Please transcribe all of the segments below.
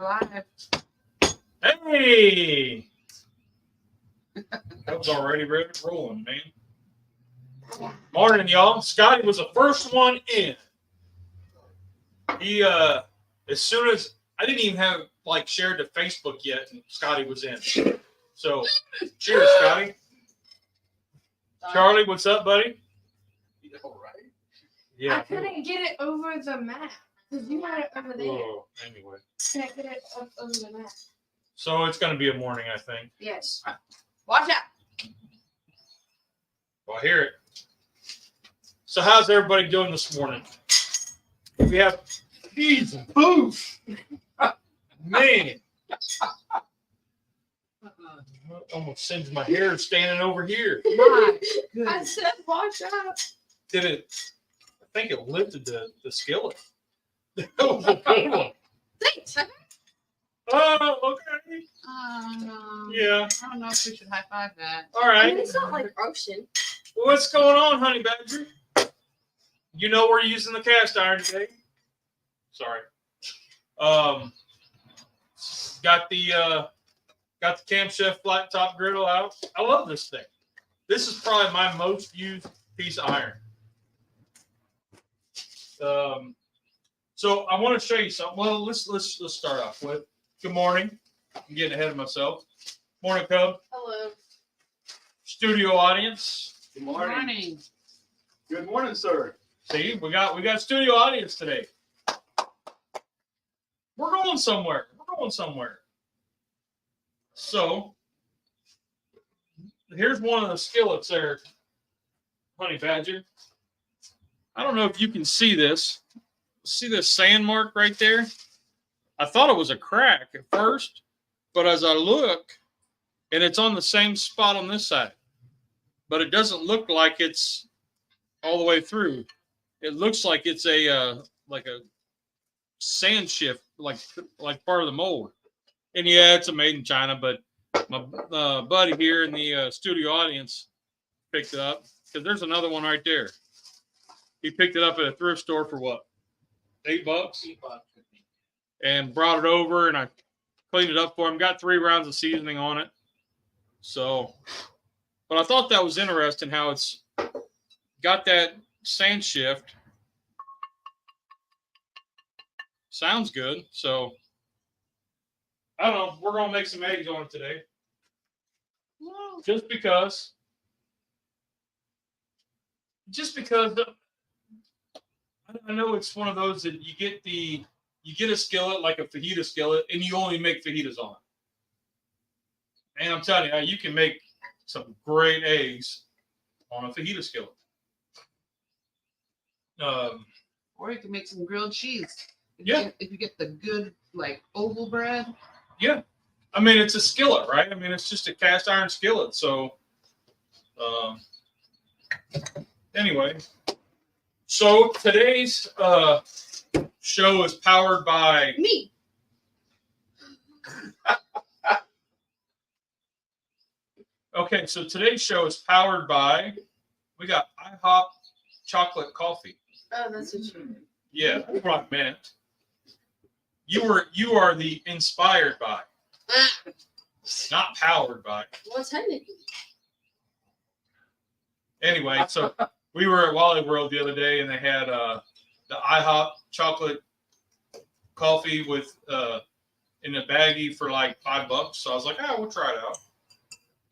Live. Hey! That was already ready to rolling, man. Morning, y'all. Scotty was the first one in. He, as soon as I didn't even have shared to Facebook yet, and Scotty was in. So, cheers, Scotty. Charlie, what's up, buddy? You all right? Yeah. I couldn't get it over the map because you had it over there. Whoa. Anyway. Can't get it up over the map. So it's going to be a morning, I think. Yes. Watch out. Well, I hear it. So how's everybody doing this morning? We have peas and poof. Man. Almost sends my hair standing over here. My I said watch out. Did it? I think it lifted the skillet. That was a good one. Thanks. Oh, okay. Yeah. I don't know if we should high five that. All right. I mean, it's not like ocean. What's going on, Honey Badger? You know we're using the cast iron today. Sorry. Got the Cam Chef flat top griddle out. I love this thing. This is probably my most used piece of iron. So I want to show you something. Well, let's start off with good morning. I'm getting ahead of myself. Morning, Cub. Hello. Studio audience. Good morning. Morning. Good morning, sir. See, we got studio audience today. We're going somewhere. So here's one of the skillets there, Honey Badger. I don't know if you can see this. See this sand mark right there? I thought it was a crack at first, but as I look, and it's on the same spot on this side, but it doesn't look like it's all the way through. It looks like it's a sand shift, like part of the mold. And yeah, it's a made in China, but my buddy here in the studio audience picked it up because there's another one right there. He picked it up at a thrift store for what? $8? $8. And brought it over, and I cleaned it up for him. Got 3 rounds of seasoning on it. So, but I thought that was interesting how it's got that sand shift. Sounds good. So, I don't know. We're going to make some eggs on it today. Just because I know it's one of those that you get a skillet like a fajita skillet, and you only make fajitas on it. And I'm telling you, you can make some great eggs on a fajita skillet. Or you can make some grilled cheese. Yeah. If you get the good oval bread. Yeah. I mean, it's a skillet, right? I mean, it's just a cast iron skillet. So, anyway. So today's show is powered by Me. Okay, so today's show is powered by we got IHOP chocolate coffee. Oh, that's what you mean. Yeah, that's what I meant. You are the inspired by, not powered by. Well, technically. Anyway, so we were at Wally World the other day, and they had the IHOP chocolate coffee with in a baggie for like $5. So I was like, we'll try it out.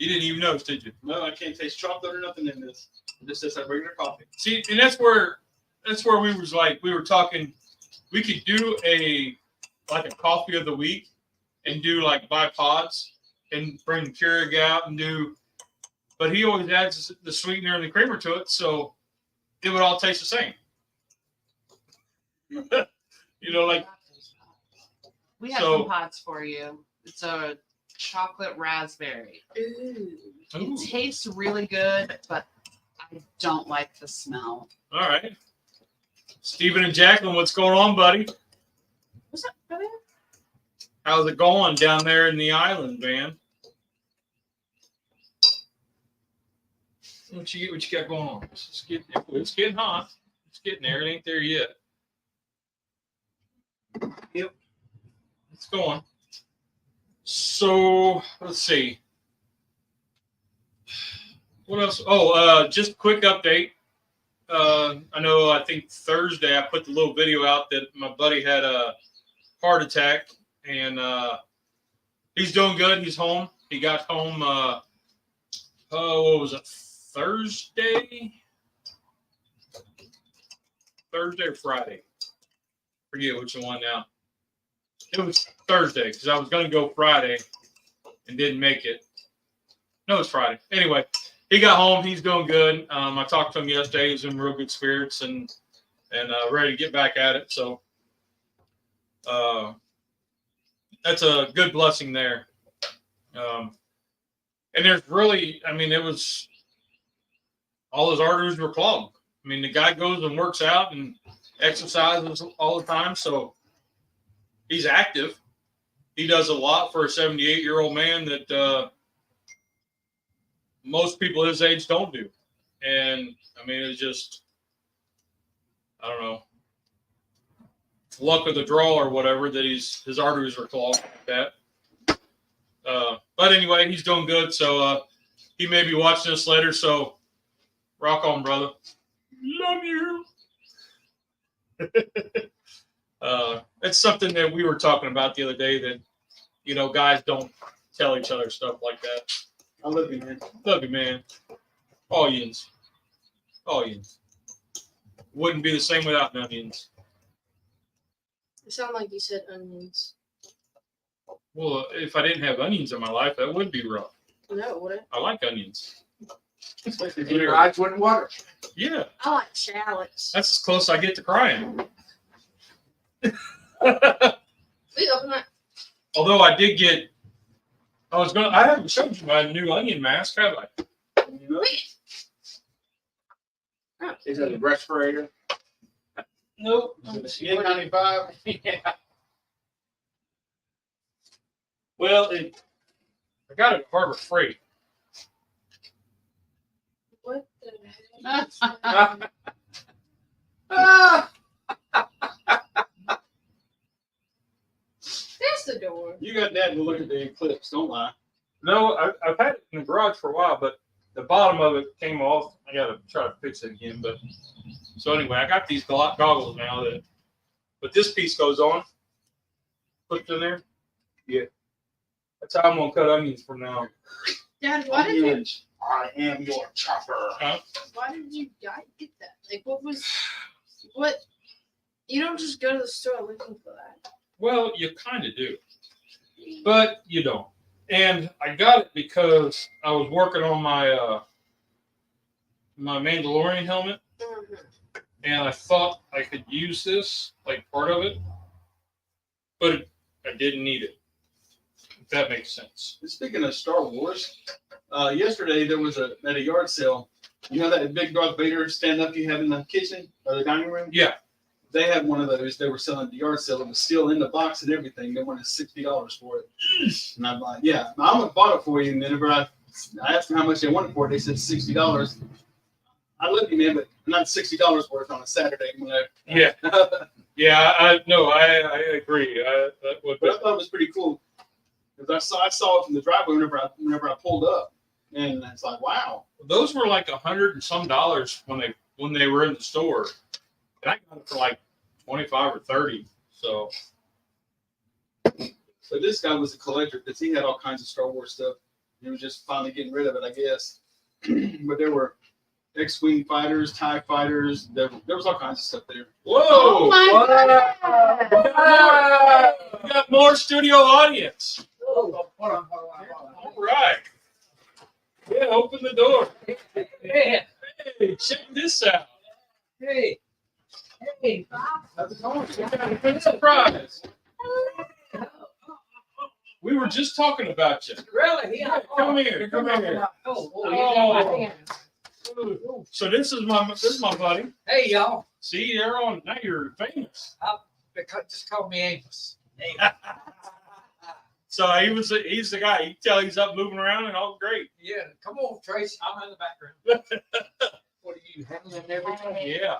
You didn't even notice, did you? No, I can't taste chocolate or nothing in this. This is a regular coffee. See, and that's where we were talking. We could do a coffee of the week and do buy pods and bring the Keurig out and do. But he always adds the sweetener and the creamer to it, so it would all taste the same. We have So- some pods for you. It's a chocolate raspberry. Ooh. Ooh. It tastes really good, but I don't like the smell. All right. Stephen and Jacqueline, what's going on, buddy? What's up, brother? How's it going down there in the island, man? What you got going on? It's getting hot. It's getting there. It ain't there yet. Yep. it's going. So let's see. What else? Oh, just a quick update. I think Thursday I put the little video out that my buddy had a heart attack, and he's doing good. He's home. He got home. What was it? Thursday or Friday? Forget which one now. It was Thursday because I was going to go Friday and didn't make it. No, it was Friday. Anyway, he got home. He's doing good. I talked to him yesterday. He's in real good spirits and ready to get back at it. So that's a good blessing there. And there's really, it was all his arteries were clogged. The guy goes and works out and exercises all the time, so he's active. He does a lot for a 78-year-old man that most people his age don't do. And it's just, I don't know, luck of the draw or whatever that his arteries are clogged like that. But anyway, he's doing good. So he may be watching this later. So rock on, brother. Love you. It's something that we were talking about the other day that, guys don't tell each other stuff like that. I love you, man. Love you, man. All yins. All yins. Wouldn't be the same without onions. It sounded like you said onions. Well, if I didn't have onions in my life, that would be rough. No, would it? I like onions. Especially if your eyes wouldn't water. Yeah, I like shallots. that's as close I get to crying. We open that. Although I did get, I haven't showed you my new onion mask, have I? You know? Is that a respirator? Nope. N95? Yeah. Well, I got it at Harbor Freight. What the heck? There's the door. You got that to look at the eclipse, don't lie. No, I've had it in the garage for a while, but the bottom of it came off. I got to try to fix it again. But so anyway, I got these goggles now but this piece goes on. Put it in there. Yeah. That's how I'm going to cut onions from now on. Dad, why did you? I am your chopper. Why did you get that? Like, what? You don't just go to the store looking for that. Well, you kind of do, but you don't. And I got it because I was working on my my Mandalorian helmet, and I thought I could use this, like part of it, but I didn't need it. If that makes sense. Speaking of Star Wars, yesterday there was at a yard sale. You know that big Darth Vader stand up you have in the kitchen or the dining room? Yeah. They had one of those. They were selling at the yard sale. It was still in the box and everything. They wanted $60 for it. And I'm like, yeah, I would have bought it for you. And then whenever I asked them how much they wanted for it, they said $60. I love you, man, but not $60 worth on a Saturday. Yeah. Yeah, I agree. But I thought it was pretty cool. Because I saw it from the driveway whenever I pulled up. And it's like, wow. Those were like $100 and some when they were in the store. And I got it for like 25 or 30. So this guy was a collector because he had all kinds of Star Wars stuff. He was just finally getting rid of it, I guess. But there were X-Wing fighters, TIE fighters. There was all kinds of stuff there. Whoa! Oh my God! We got more studio audience. Hold on. All right. Yeah, open the door. Yeah. Hey, check this out. Hey. How's it going? Good surprise. We were just talking about you. Really? Yeah. Come here. Come here. Oh. So this is my buddy. Hey, y'all. See, now you're famous. Just call me Amos. So he's the guy. You can tell he's up moving around and all great. Yeah. Come on, Trace. I'm in the background. What are you handling everything? Yeah.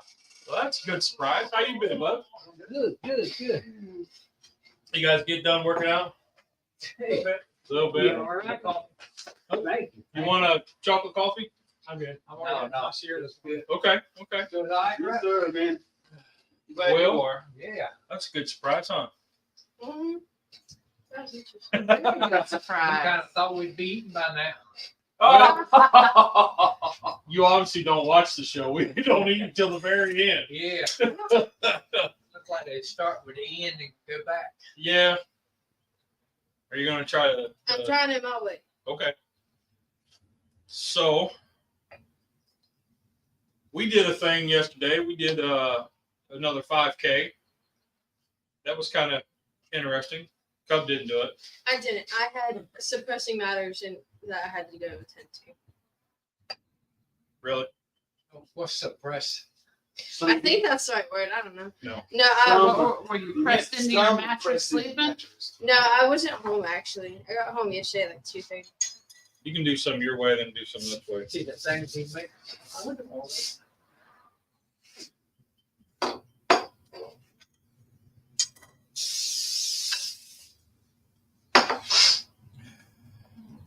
Well, that's a good surprise. How you been, bud? Good. Yeah, You guys get done working out? Hey, A little bit. yeah, all right. Thank you. You want a chocolate coffee? I'm good. I'm all No, right. no. My cereal's good. Okay. Okay. Good night. Yes, sir, man. Glad Well, you are. Yeah. That's a good surprise, huh? Mhm. That's interesting. Good I kind surprise. of thought we'd be eating by now. Oh. You obviously don't watch the show. We don't eat until the very end. Yeah. Looks like they start with the end and go back. Yeah. Are you gonna try to? I'm trying it my way. Okay. So we did a thing yesterday. We did another 5K. That was kind of interesting. Cub didn't do it. I didn't. I had suppressing matters and that I had to go attend to. Really? What's suppress? I think that's the right word. I don't know. No. No, Were you pressed into your mattress sleeping? no, I wasn't home actually. I got home yesterday at like 2:30. You can do some your way, then do some this way. See that same teammate? I wouldn't have all this.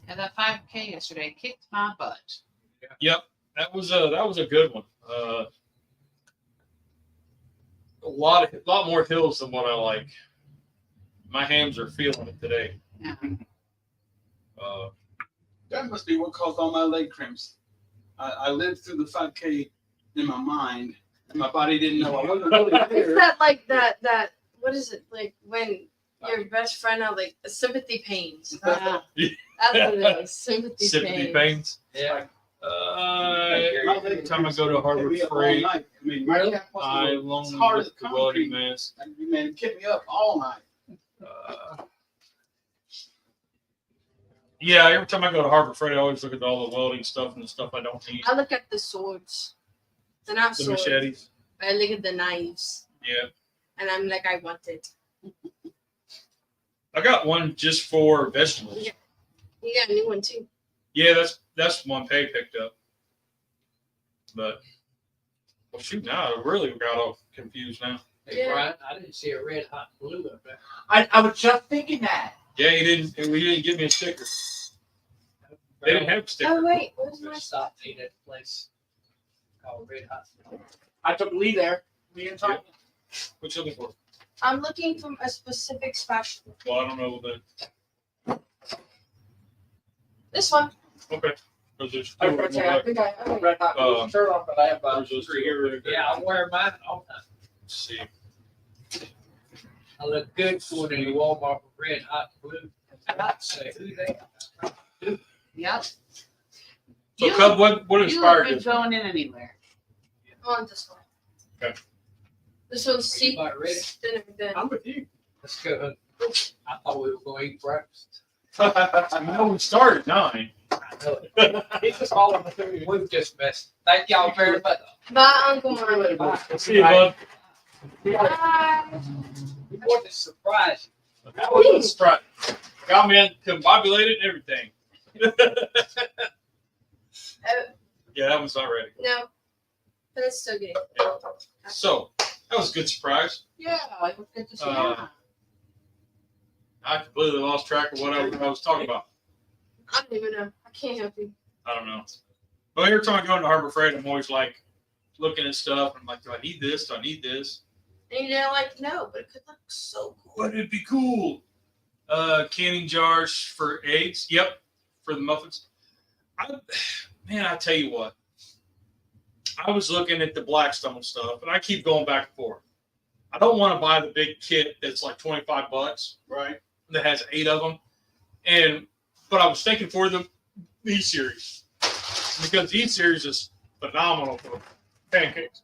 Yeah, that 5K yesterday kicked my butt. Yep, that was a good one. A lot more hills than what I like. My hams are feeling it today. Yeah. That must be what caused all my leg cramps. I lived through the 5K in my mind, and my body didn't know I wasn't really Is there. that like that what is it like when your best friend had like sympathy pains? Yeah. That's what it is. Sympathy, Sympathy pains. pains. Yeah. Every time I go to Harbor Kept me up all Freight, night. I mean, my calf I muscle was long hard with as the welding concrete. mask. Man, it kept me up all night. Yeah, every time I go to Harbor Freight, I always look at all the welding stuff and the stuff I don't need. I look at the swords. They're not The swords. machetes. But I look at the knives. Yeah. And I'm like, I want it. I got one just for vegetables. Yeah. You got a new one too. Yeah, that's one Pay picked up. But well, shoot, now I really got all confused now. Hey, Yeah. Brian, I didn't see a red hot blue up there. I was just thinking that. Yeah, we didn't give me a sticker. They didn't have a sticker. Oh wait, where's my I stopped eating at a place called Red Hot. I took Lee there. We didn't talk. What you looking for? I'm looking for a specific special. Well, I don't know the. This one. Okay. Because there's I two was of gonna them. say, I think I have a red hot Uh, shirt on, but I have There's those three two over here. there. Yeah, I wear mine all the time. Let's see. I look good going into Walmart with red hot blue. I say, who they? Yep. So, You Cub, what You inspired look this? good going in anywhere. On this one. Okay. This one's You steep. about ready? Dinner then. I'm with you. Let's go. I thought we were going to eat breakfast. I know we started at 9. I know it. He's just following the food. We've just messed. Thank y'all very much. Bye, Uncle Mike. See you, bud. Bye. We wanted to surprise you. That was a surprise. Got me combobulated and everything. Yeah, that one's not ready. No. But it's still good. So, that was a good surprise. Yeah, it was good to see Uh, I completely lost track of what I was talking about. I don't even know. I can't help you. I don't know. But every time I go into Harbor Freight, I'm always like looking at stuff. I'm like, do I need this? Do I need this? And you're like, no, but it could look so cool. Wouldn't it be cool? Canning jars for eggs. Yep, for the muffins. Man, I tell you what. I was looking at the Blackstone stuff, and I keep going back and forth. I don't want to buy the big kit that's like $25, Right. that has 8 of them. But I was thinking for the E-Series, because the E-Series is phenomenal for pancakes.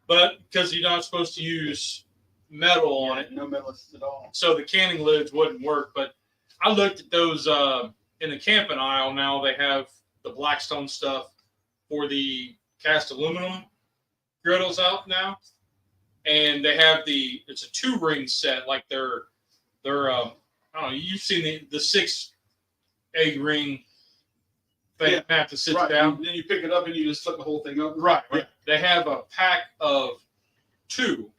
But because you're not supposed to use metal on it, No medalists at all. so the canning lids wouldn't work. But I looked at those in the camping aisle. Now they have the Blackstone stuff for the cast aluminum griddles out now, and they have it's a 2-ring set, like they're I don't know, you've seen the 6 egg ring thing, Yeah. Matt, that sits Right. down. And then you pick it up and you just flip the whole thing over. Right. They have a pack of 2.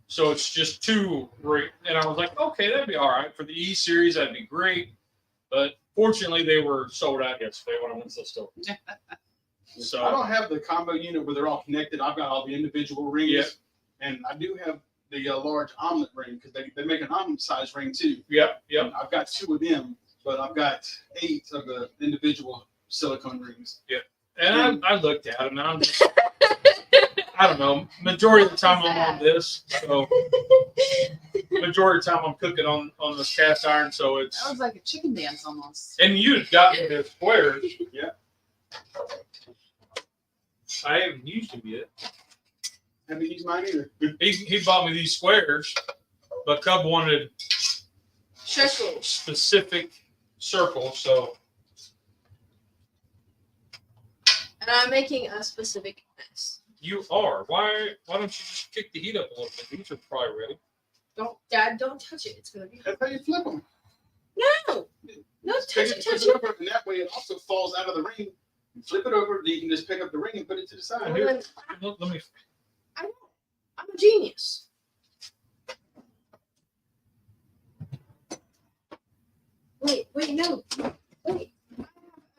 So So it's just 2 ring, and I was like, okay, that'd be all right for the E series. That'd be great. But fortunately, they were sold out yesterday when I went to the store. So I don't have the combo unit where they're all connected. I've got all the individual rings, Yeah. and I do have the large omelet ring because they make an omelet size ring too. Yep. And I've got 2 of them, but I've got 8 of the individual silicone rings. And I looked at them, and I'm just, I don't know. Majority of the time I'm on this, so majority of the time I'm cooking on this cast iron. So it's That was like a chicken dance almost. and you had gotten the squares. Yeah. I haven't used them yet. Haven't used mine either. He bought me these squares, but Cub wanted Circles. specific circles, so And I'm making a specific mess. you are. Why don't you just kick the heat up a little bit? These are probably ready. Dad, don't touch it. It's gonna be. That's how you flip them. No. No, touch Take it, it, touch flip it. it over, and that way it also falls out of the ring. You flip it over, then you can just pick up the ring and put it to the side. Here. Well, Let me. I'm a genius. Wait, no. Wait. I have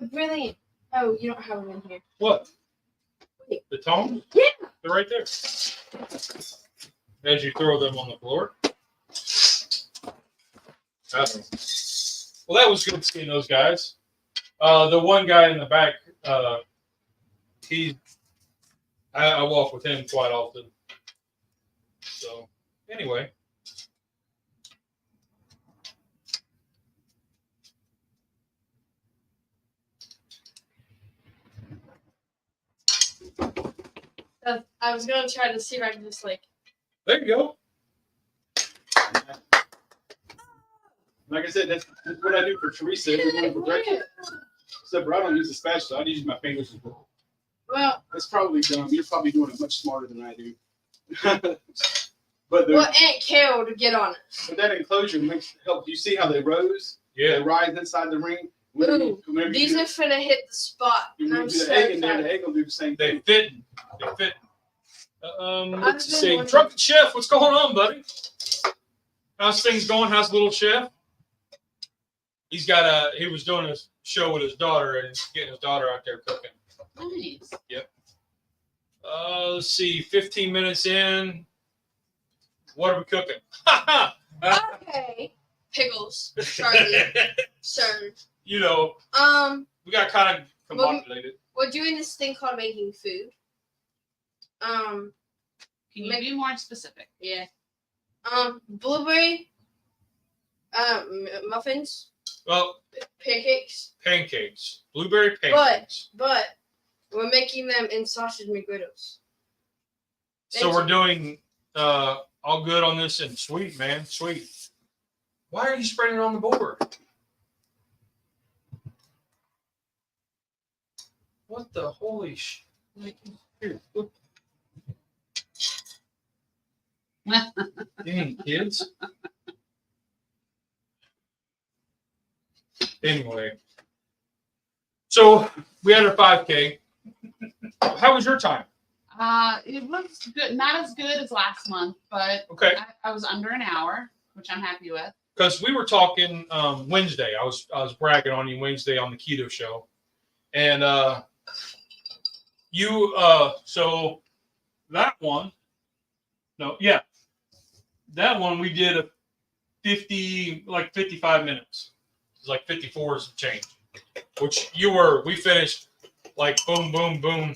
a brilliant. Oh, you don't have them in here. What? Wait. The tongs? Yeah. They're right there. As you throw them on the floor. Well, that was good seeing those guys. The one guy in the back, I walk with him quite often. So, anyway. I was gonna try to see if I can just like. There you go. Like I said, that's what I do for Teresa every morning for breakfast. Except for I don't use a spatula. I use my fingers as well. Well, That's probably dumb. You're probably doing it much smarter than I do. But Aunt Carol to get on it. but that enclosure helps. You see how they rose? Yeah. They rise inside the ring. Ooh, Whenever these you are finna hit the spot. do, And I'm do so the egg in there, excited. the egg will do the same They thing. fit. They fit. Let's been see. wondering- Trumpet Chef, what's going on, buddy? How's things going? How's the little chef? He was doing a show with his daughter and getting his daughter out there cooking. Nice. Let's see, 15 minutes in. What are we cooking? Okay. Pickles. Charlie. Sir. You know, we got kind of combobulated. We're doing this thing called making food. Can you be more specific? Yeah. Blueberry. Muffins. Well, Pancakes. pancakes, blueberry pancakes. But we're making them in sausage McGriddles. So we're doing all good on this and sweet, man, sweet. Why are you spreading it on the board? What the holy sh? Here, look. Dang, kids. Anyway, so we had our 5K. How was your time? It was good. Not as good as last month, but Okay, I was under an hour, which I'm happy with. because we were talking Wednesday. I was bragging on you Wednesday on the Keto show, and so that one, that one we did a 55 minutes. It was like 54 is change, which we finished like boom, boom, boom.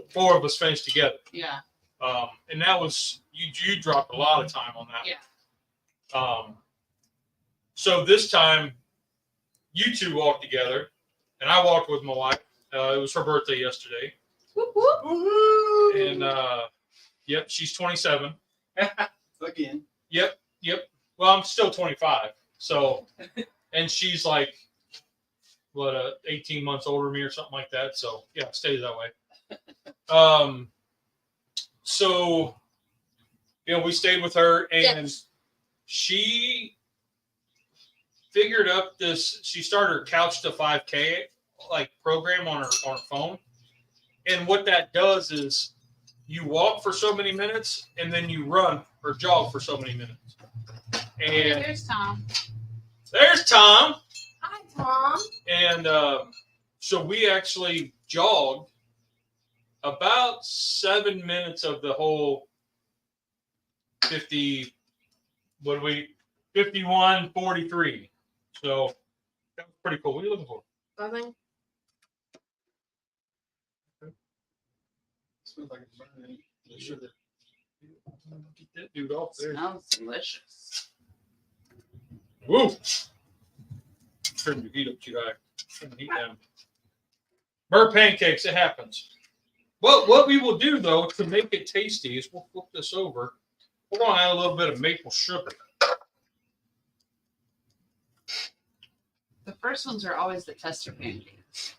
4 of us finished together. Yeah. And that was, you dropped a lot of time on that. Yeah. So this time you 2 walked together and I walked with my wife. It was her birthday yesterday. Whoop, whoop. And yep, she's 27. Again. Yep. Well, I'm still 25. So, and she's like, 18 months older than me or something like that. So yeah, it stays that way. So, we stayed with her and she figured up this. She started her Couch to 5K program on her phone, and what that does is you walk for so many minutes, and then you run or jog for so many minutes. And Here's Tom. there's Tom. Hi, Tom. And so we actually jogged about 7 minutes of the whole 51:43. So that was pretty cool. What are you looking for? Nothing. Smells like it's burning. Make sure that Get that dude off there. Smells delicious. Woo! Turn your heat up too high. Turn the heat down. Burnt pancakes, it happens. Well, what we will do though to make it tasty is we'll flip this over. We're gonna add a little bit of maple sugar. The first ones are always the tester pancakes.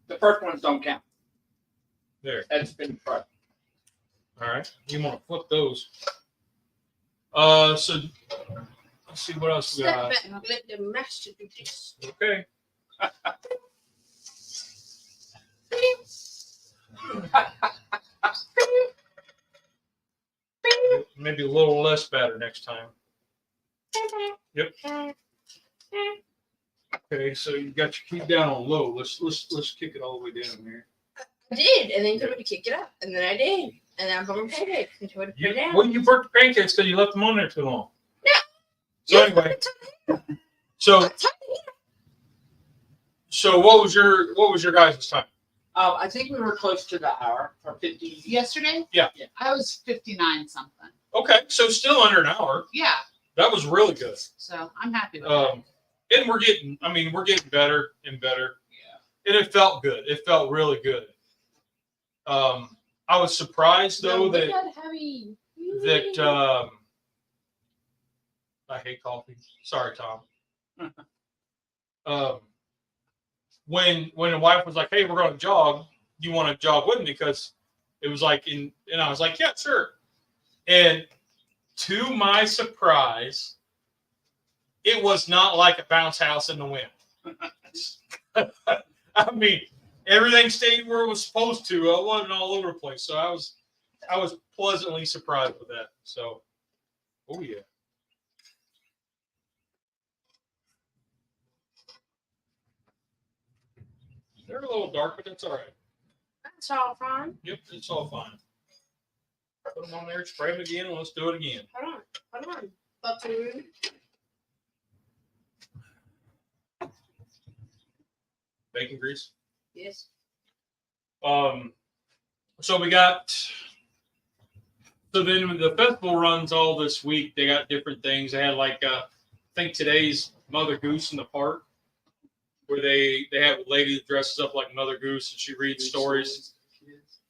The first ones don't count. There. That's been tried. All right. You want to flip those. So let's see what else we Step got. back and let the master do this. Okay. Maybe a little less batter next time. Yep. Okay, so you got your heat down on low. Let's kick it all the way down here. I did, and then you told me to kick it up, and then I did, and then I brought my pancakes and told me to put it down. Well, you burnt the pancakes because you left them on there too long. No. So anyway, so what was your guys' time? I think we were close to the hour or 50. Yesterday? Yeah. I was 59 something. Okay, so still under an hour. Yeah. That was really good. So I'm happy with that. And we're getting better and better. Yeah. And it felt good. It felt really good. I was surprised though that I hate coffee. Sorry, Tom. When the wife was like, "Hey, we're going to jog. You want to jog with me?" Because it was like and I was like, "Yeah, sure." And to my surprise, it was not like a bounce house in the wind. I mean, everything stayed where it was supposed to. I wasn't all over the place, so I was pleasantly surprised with that. So, oh yeah. They're a little dark, but that's all right. That's all fine. Yep, it's all fine. Put them on there, spray them again, and let's do it again. Hold on. Butter. Bacon grease. Yes. So we got. So then when the festival runs all this week, they got different things. They had like I think today's Mother Goose in the park, where they have a lady that dresses up like Mother Goose and she reads stories.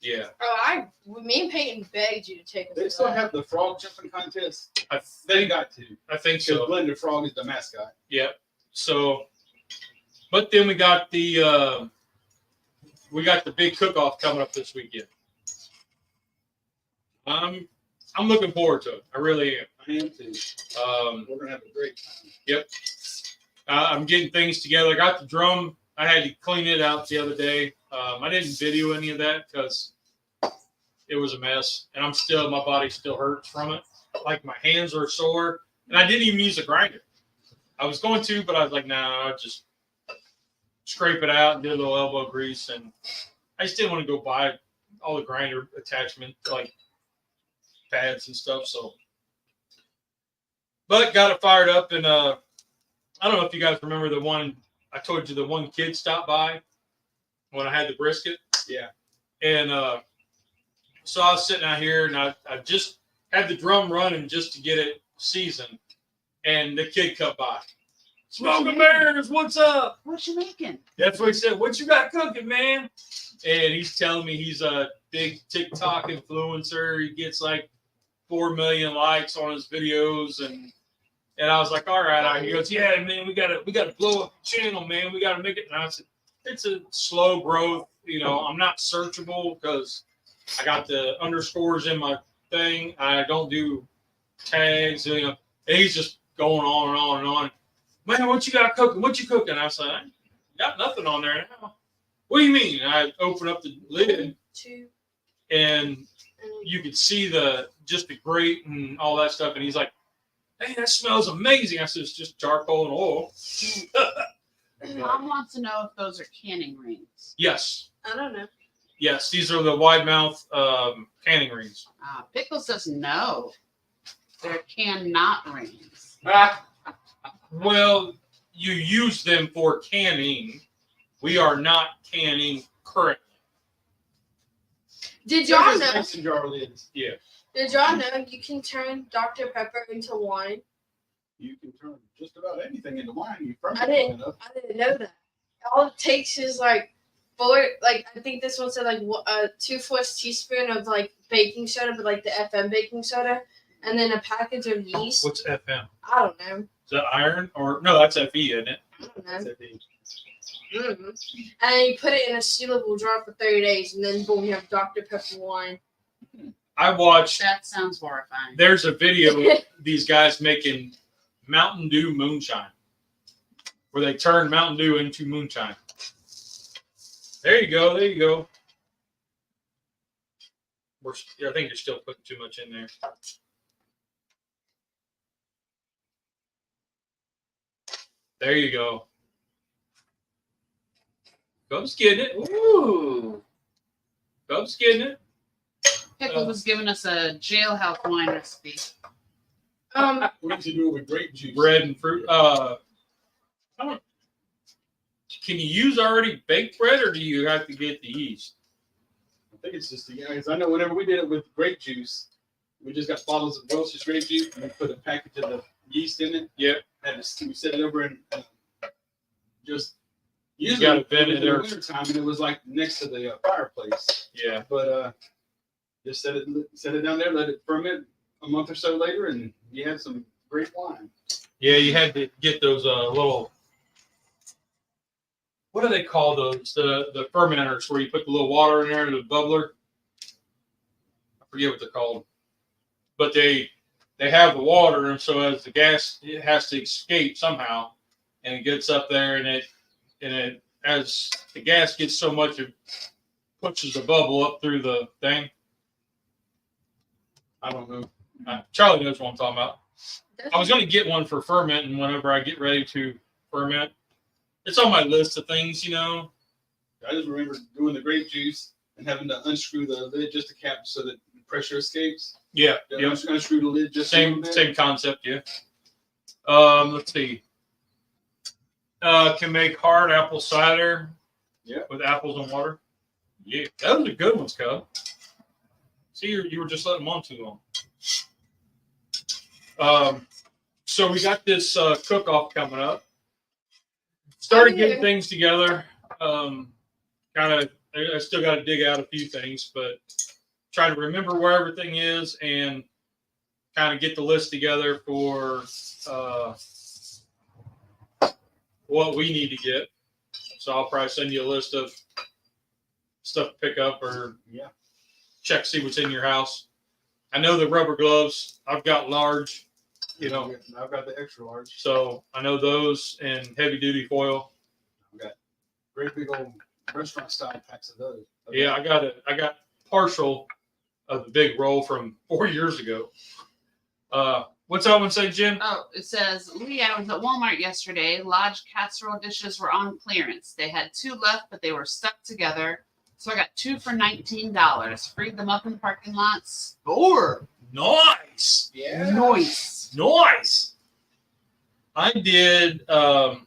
Yeah. Oh, me and Peyton begged you to take us. They still have the frog jumping contest. I They got to. think Because so. Blended Frog is the mascot. Yeah. So, but then we got the big cook-off coming up this weekend. I'm looking forward to it. I really am. I am too. We're gonna have a great time. Yep. I'm getting things together. I got the drum. I had to clean it out the other day. I didn't video any of that because it was a mess, and my body still hurts from it. Like my hands are sore, and I didn't even use a grinder. I was going to, but I was like, nah, I'll just scrape it out and do a little elbow grease, and I just didn't want to go buy all the grinder attachment like pads and stuff. So, but got it fired up, and I don't know if you guys remember the one I told you. The one kid stopped by when I had the brisket. Yeah. And so I was sitting out here, and I just had the drum running just to get it seasoned, and the kid come by. Smoking Bears, what's up? What you making? That's what he said. What you got cooking, man? And he's telling me he's a big TikTok influencer. He gets like 4 million likes on his videos, and I was like, all right. He goes, yeah, man, we gotta blow up the channel, man. We gotta make it. And I said, it's a slow growth. You know, I'm not searchable because I got the underscores in my thing. I don't do tags. You know, and he's just going on and on and on. Man, what you got cooking? What you cooking? I said, I got nothing on there now. What do you mean? I open up the lid. and you could see the grate and all that stuff. And he's like, "Hey, that smells amazing." I said, "It's just charcoal and oil." Mom wants to know if those are canning rings. Yes, I don't know. yes, these are the wide mouth canning rings. Pickles says no. They're cannot rings. Well, you use them for canning. We are not canning currently. Did y'all know? Mason jar lids. Yeah. Did y'all know you can turn Dr. Pepper into wine? You can turn just about anything into wine. You ferment I didn't. enough. I didn't know that. All it takes is like I think this one said like a 2/4 teaspoon of like baking soda, but like the FM baking soda, and then a package of yeast. What's FM? I don't know. Is that iron or no? That's FE, isn't it? I don't know. That's it. And you put it in a sealable jar for 30 days, and then boom, you have Dr. Pepper wine. I watched. That sounds horrifying. There's a video of these guys making Mountain Dew moonshine, where they turn Mountain Dew into moonshine. There you go. There you go. I think you're still putting too much in there. There you go. Cub's getting it. Ooh. Cub's getting it. Pickle was giving us a jailhouse wine recipe. What did you do with grape juice? Bread and fruit. Can you use already baked bread, or do you have to get the yeast? I think it's just because I know whenever we did it with grape juice, we just got bottles of Welch's grape juice and we put a package of the yeast in it. Yep. And we set it over and just You got to vent in it the there. winter time, and it was like next to the fireplace. Yeah. But just set it down there, let it ferment a month or so later, and you had some great wine. Yeah, you had to get those little. What do they call those? The fermenters where you put the little water in there, the bubbler. I forget what they're called, but they have the water, and so as the gas, it has to escape somehow, and it gets up there, and it as the gas gets so much, it pushes the bubble up through the thing. I don't know. Charlie knows what I'm talking about. I was going to get one for fermenting whenever I get ready to ferment. It's on my list of things, you know. I just remember doing the grape juice and having to unscrew the lid just to cap so that the pressure escapes. Yeah, Yeah. Unscrew the lid just same concept. Yeah. Let's see. Can make hard apple cider. Yeah. With apples and water. Yeah, those are good ones, Cub. See, you were just letting them on too long. So we got this cook-off coming up. Started getting things together. I still got to dig out a few things, but try to remember where everything is and kind of get the list together for what we need to get. So I'll probably send you a list of stuff to pick up or check, see what's in your house. I know the rubber gloves. I've got large, you know. I've got the extra large. So I know those and heavy duty foil. I've got great big old restaurant style packs of those. Yeah, I got partial of the big roll from 4 years ago. What's that one say, Jen? Oh, it says, Lee, I was at Walmart yesterday. Large casserole dishes were on clearance. They had 2 left, but they were stuck together. So I got 2 for $19. Freed them up in the parking lot. Score. Nice. Yeah. Nice. Nice. I did. When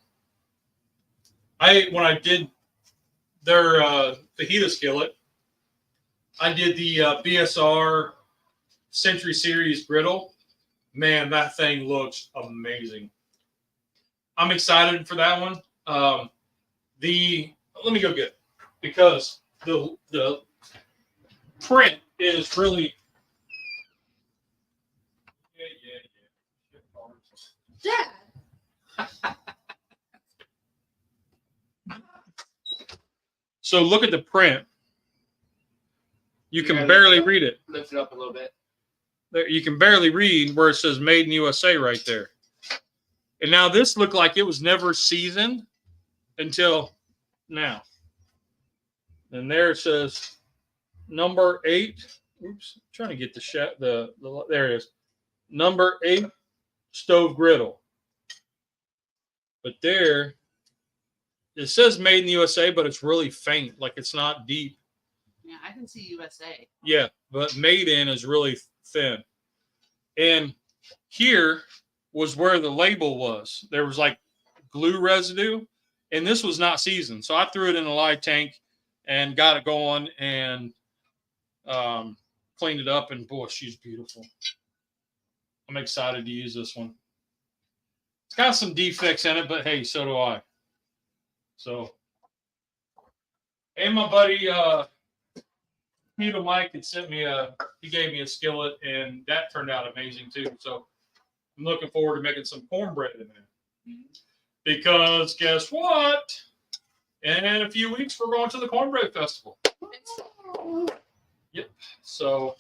I did their fajita skillet, I did the BSR Century Series griddle. Man, that thing looks amazing. I'm excited for that one. Let me go get it because the print is really. Dad. So look at the print. You can barely read it. Lift it up a little bit. You can barely read where it says "Made in USA" right there. And now this looked like it was never seasoned until now. And there it says number 8. Oops, trying to get the there it is. Number 8 stove griddle. But there, it says made in the USA, but it's really faint. Like it's not deep. Yeah, I can see USA. Yeah, but made in is really thin. And here was where the label was. There was like glue residue, and this was not seasoned. So I threw it in a live tank and got it going and cleaned it up. And boy, she's beautiful. I'm excited to use this one. It's got some defects in it, but hey, so do I. So, and my buddy Keto Mike had sent me he gave me a skillet, and that turned out amazing too. So I'm looking forward to making some cornbread in there. Because guess what? In a few weeks, we're going to the Cornbread Festival. Yep. So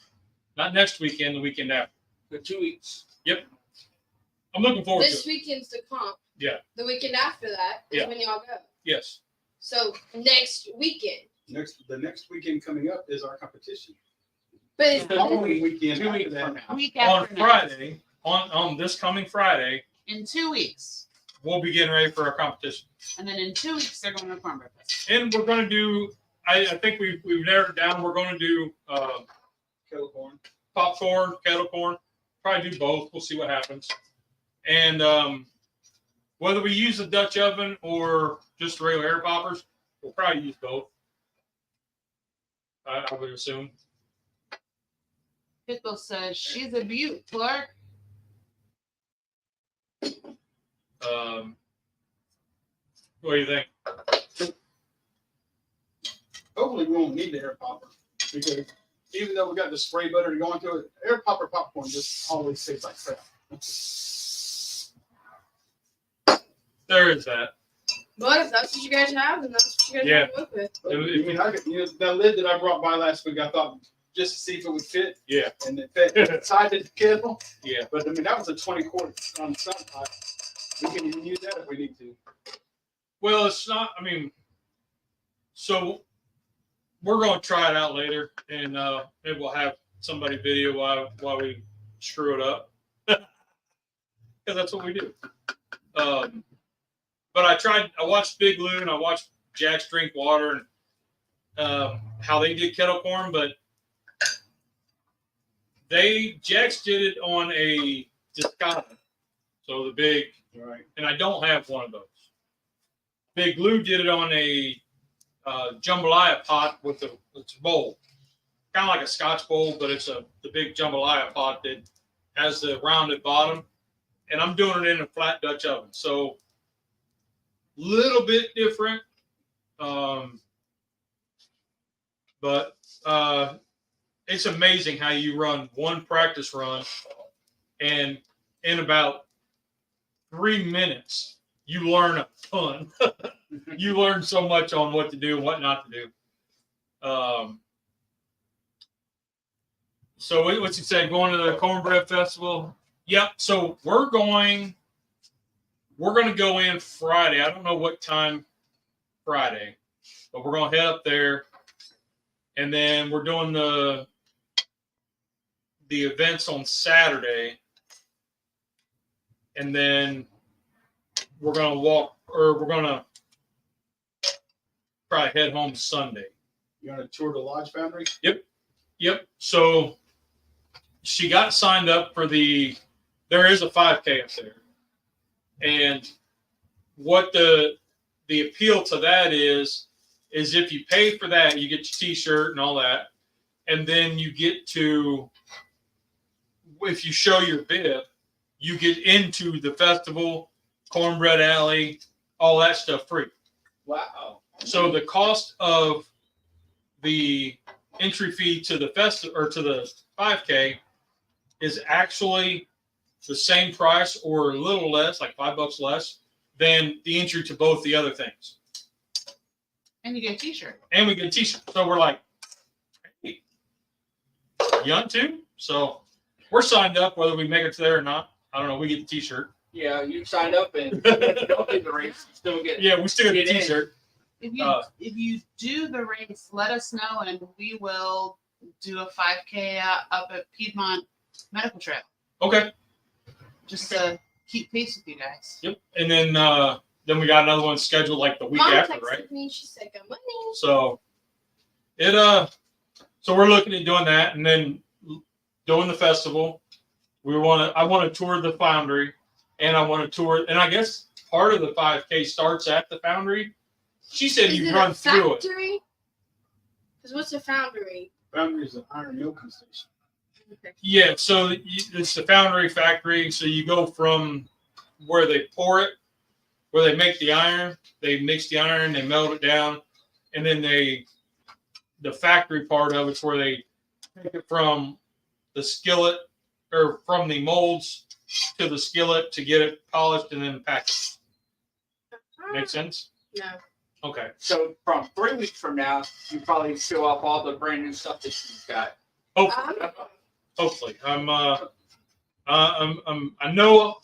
not next weekend, the weekend after. For 2 weeks. Yep. I'm looking forward This to it. weekend's the comp. Yeah. The weekend after that is Yeah. when y'all go. Yes. So next weekend. The next weekend coming up is our competition. But it's The following weekend 2 after weeks that, from now. Week On after next. Friday, on this coming Friday, In 2 weeks. we'll be getting ready for our competition. And then in 2 weeks, they're going to Cornbread Festival. And we're going to do, I think we've narrowed it down. We're going to do kettle corn. popcorn, kettle corn. Probably do both. We'll see what happens. And whether we use the Dutch oven or just regular air poppers, we'll probably use both. I would assume. Pickle says, she's a beaut, Clark. What do you think? Hopefully, we won't need the air popper because even though we got the spray butter to go into it, air popper popcorn just always tastes like crap. There is that. but if that's what you guys have, then that's what you guys Yeah. have to work with. But, I mean, that lid that I brought by last week, I thought just to see if it would fit, Yeah. and it fit inside the kettle. Yeah. But I mean, that was a 20-quart on some pot. We can even use that if we need to. Well, it's not, I mean, so we're going to try it out later, and maybe we'll have somebody video while we screw it up. Because that's what we do. But I watched Big Lou and I watched Jack's Drink Water and how they did kettle corn, but Jack's did it on a Discada. So the big, Right. and I don't have one of those. Big Lou did it on a jambalaya pot with it's a bowl, kind of like a Scotch bowl, but it's the big jambalaya pot that has the rounded bottom. And I'm doing it in a flat Dutch oven, so little bit different. But it's amazing how you run one practice run, and in about 3 minutes, you learn a ton. You learn so much on what to do and what not to do. So what's he saying? Going to the Cornbread Festival? Yep. So we're going to go in Friday. I don't know what time Friday, but we're going to head up there, and then we're doing the events on Saturday, and then we're going to probably head home Sunday. You want to tour the Lodge Foundry? Yep. So she got signed up for there is a 5K up there. And what the appeal to that is if you pay for that, you get your t-shirt and all that. And then you get to, if you show your bib, you get into the festival, Cornbread Alley, all that stuff free. Wow. So the cost of the entry fee to the festival or to the 5K is actually the same price or a little less, like $5 less than the entry to both the other things. And you get a t-shirt. And we get a t-shirt. So we're like, hey, you want to? So we're signed up whether we make it to there or not. I don't know. We get the t-shirt. Yeah, you signed up and don't get the race. You still get Yeah, we still get the Get in. t-shirt. If you do the race, let us know and we will do a 5K up at Piedmont Medical Trail. Okay. Just to keep pace with you guys. Yep. And then we got another one scheduled like the week Mom after, texted right? me. She said, "Good morning." So so we're looking at doing that, and then doing the festival. I want to tour the foundry, and I want to tour, and I guess part of the 5K starts at the foundry. She said Is you it run a through it. factory? Because what's a foundry? Foundry is an iron milking station. Okay. Yeah, so it's the foundry factory. So you go from where they pour it, where they make the iron, they mix the iron, they melt it down, and then the factory part of it's where they take it from the skillet or from the molds to the skillet to get it polished and then packaged. Make sense? No. Okay. So from 3 weeks from now, you probably show off all the brand new stuff that you've got. Hopefully. I know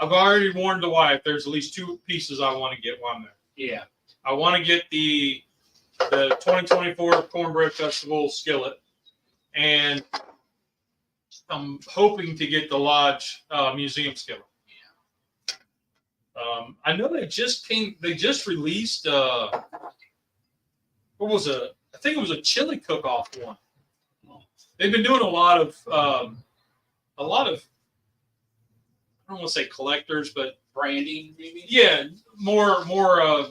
I've already warned the wife there's at least 2 pieces I want to get while I'm there. Yeah. I want to get the 2024 Cornbread Festival skillet, and I'm hoping to get the Lodge museum skillet. I know they just released what was it? I think it was a chili cook-off one. They've been doing a lot of I don't want to say collectors, but Branding, maybe? yeah, more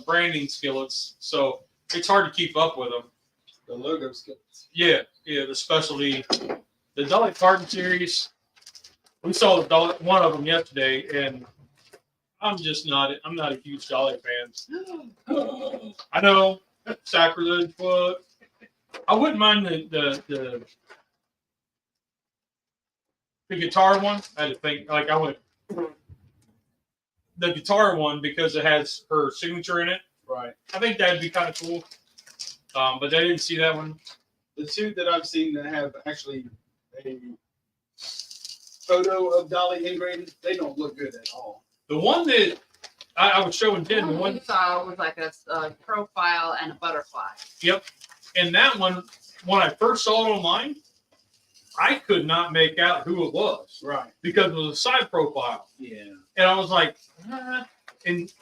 branding skillets. So it's hard to keep up with them. The logo skillets. Yeah, the specialty, the Dolly Parton series. We saw one of them yesterday, and I'm not a huge Dolly fan. I know, sacrilege, but I wouldn't mind the guitar one. I had to think, like, I would the guitar one because it has her signature in it. Right. I think that'd be kind of cool. But I didn't see that one. The 2 that I've seen that have actually a photo of Dolly engraved, they don't look good at all. The one that I was showing Jen, the One one, we saw was like a profile and a butterfly. yep. And that one, when I first saw it online, I could not make out who it was Right. because it was a side profile. Yeah. And I was like, and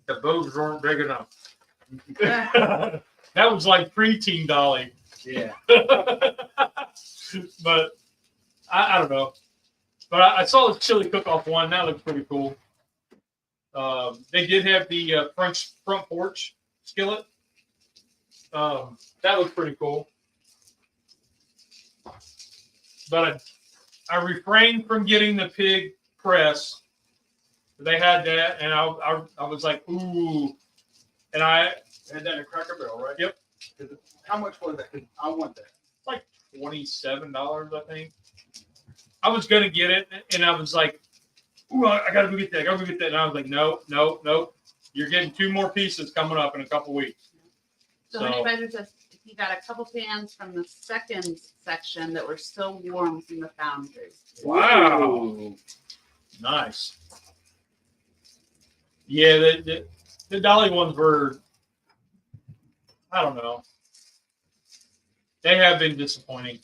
the boobs weren't big enough. That was like preteen Dolly. Yeah. But I don't know. But I saw the chili cook-off one. That looked pretty cool. They did have the front porch skillet. That looked pretty cool. But I refrained from getting the pig press. They had that, and I was like, ooh. And I had that at Cracker Barrel, right? Yep. How much was that? 'Cause I want that. like $27, I think. I was gonna get it, and I was like, ooh, I gotta go get that. And I was like, no. You're getting 2 more pieces coming up in a couple weeks. So Honey Badger says he got a couple pans from the second section that were still warm from the foundry. Wow. Ooh. Nice. Yeah, the Dolly ones were, I don't know. They have been disappointing.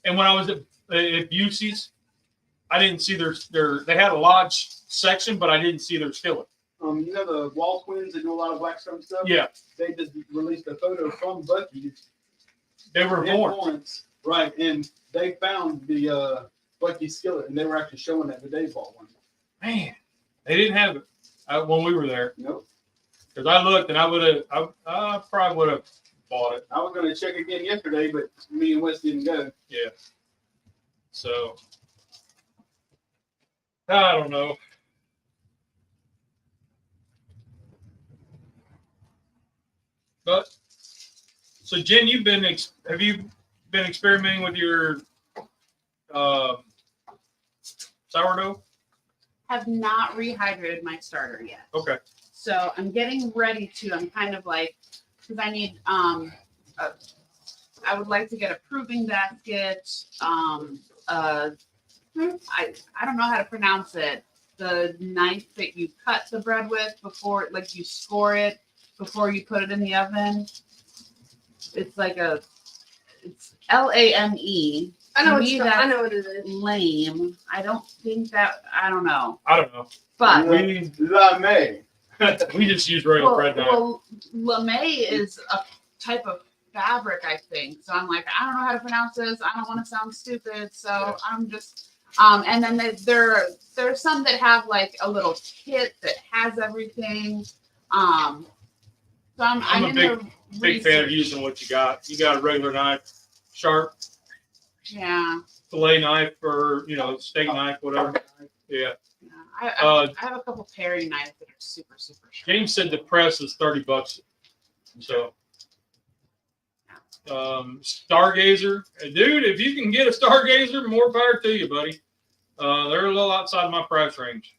And when I was at Busey's, I didn't see they had a Lodge section, but I didn't see their skillet. You know the Wall Twins that do a lot of Blackstone stuff? Yeah, They just released a photo from Buc-ee's they were in born. Lawrence. Right, and they found the Buc-ee's skillet, and they were actually showing that the Dave bought one. Man, they didn't have it when we were there. Nope. Because I looked, and I probably would have bought it. I was going to check again yesterday, but me and Wes didn't go. Yeah. So, I don't know. But so Jen, have you been experimenting with your sourdough? Have not rehydrated my starter yet. Okay. So I'm getting ready to. I'm kind of like, because I need I would like to get a proving basket. I don't know how to pronounce it. The knife that you cut the bread with before, like you score it. before you put it in the oven. It's like it's LAME. I know To what me, I that's know what it is. lame. I don't think that. I don't know. I don't know. But La May. We just use regular bread knife. well, lame is a type of fabric, I think. So I'm like, I don't know how to pronounce this. I don't want to sound stupid. So Yeah. I'm just, and then there's some that have like a little kit that has everything. So I'm a in big fan of research. using what you got. You got a regular knife, sharp Yeah. fillet knife, or steak knife, whatever. Yeah. Yeah. I have a couple paring knives that are super, super sharp. James said the press is $30. So, Stargazer, dude, if you can get a Stargazer, more power to you, buddy. They're a little outside my price range.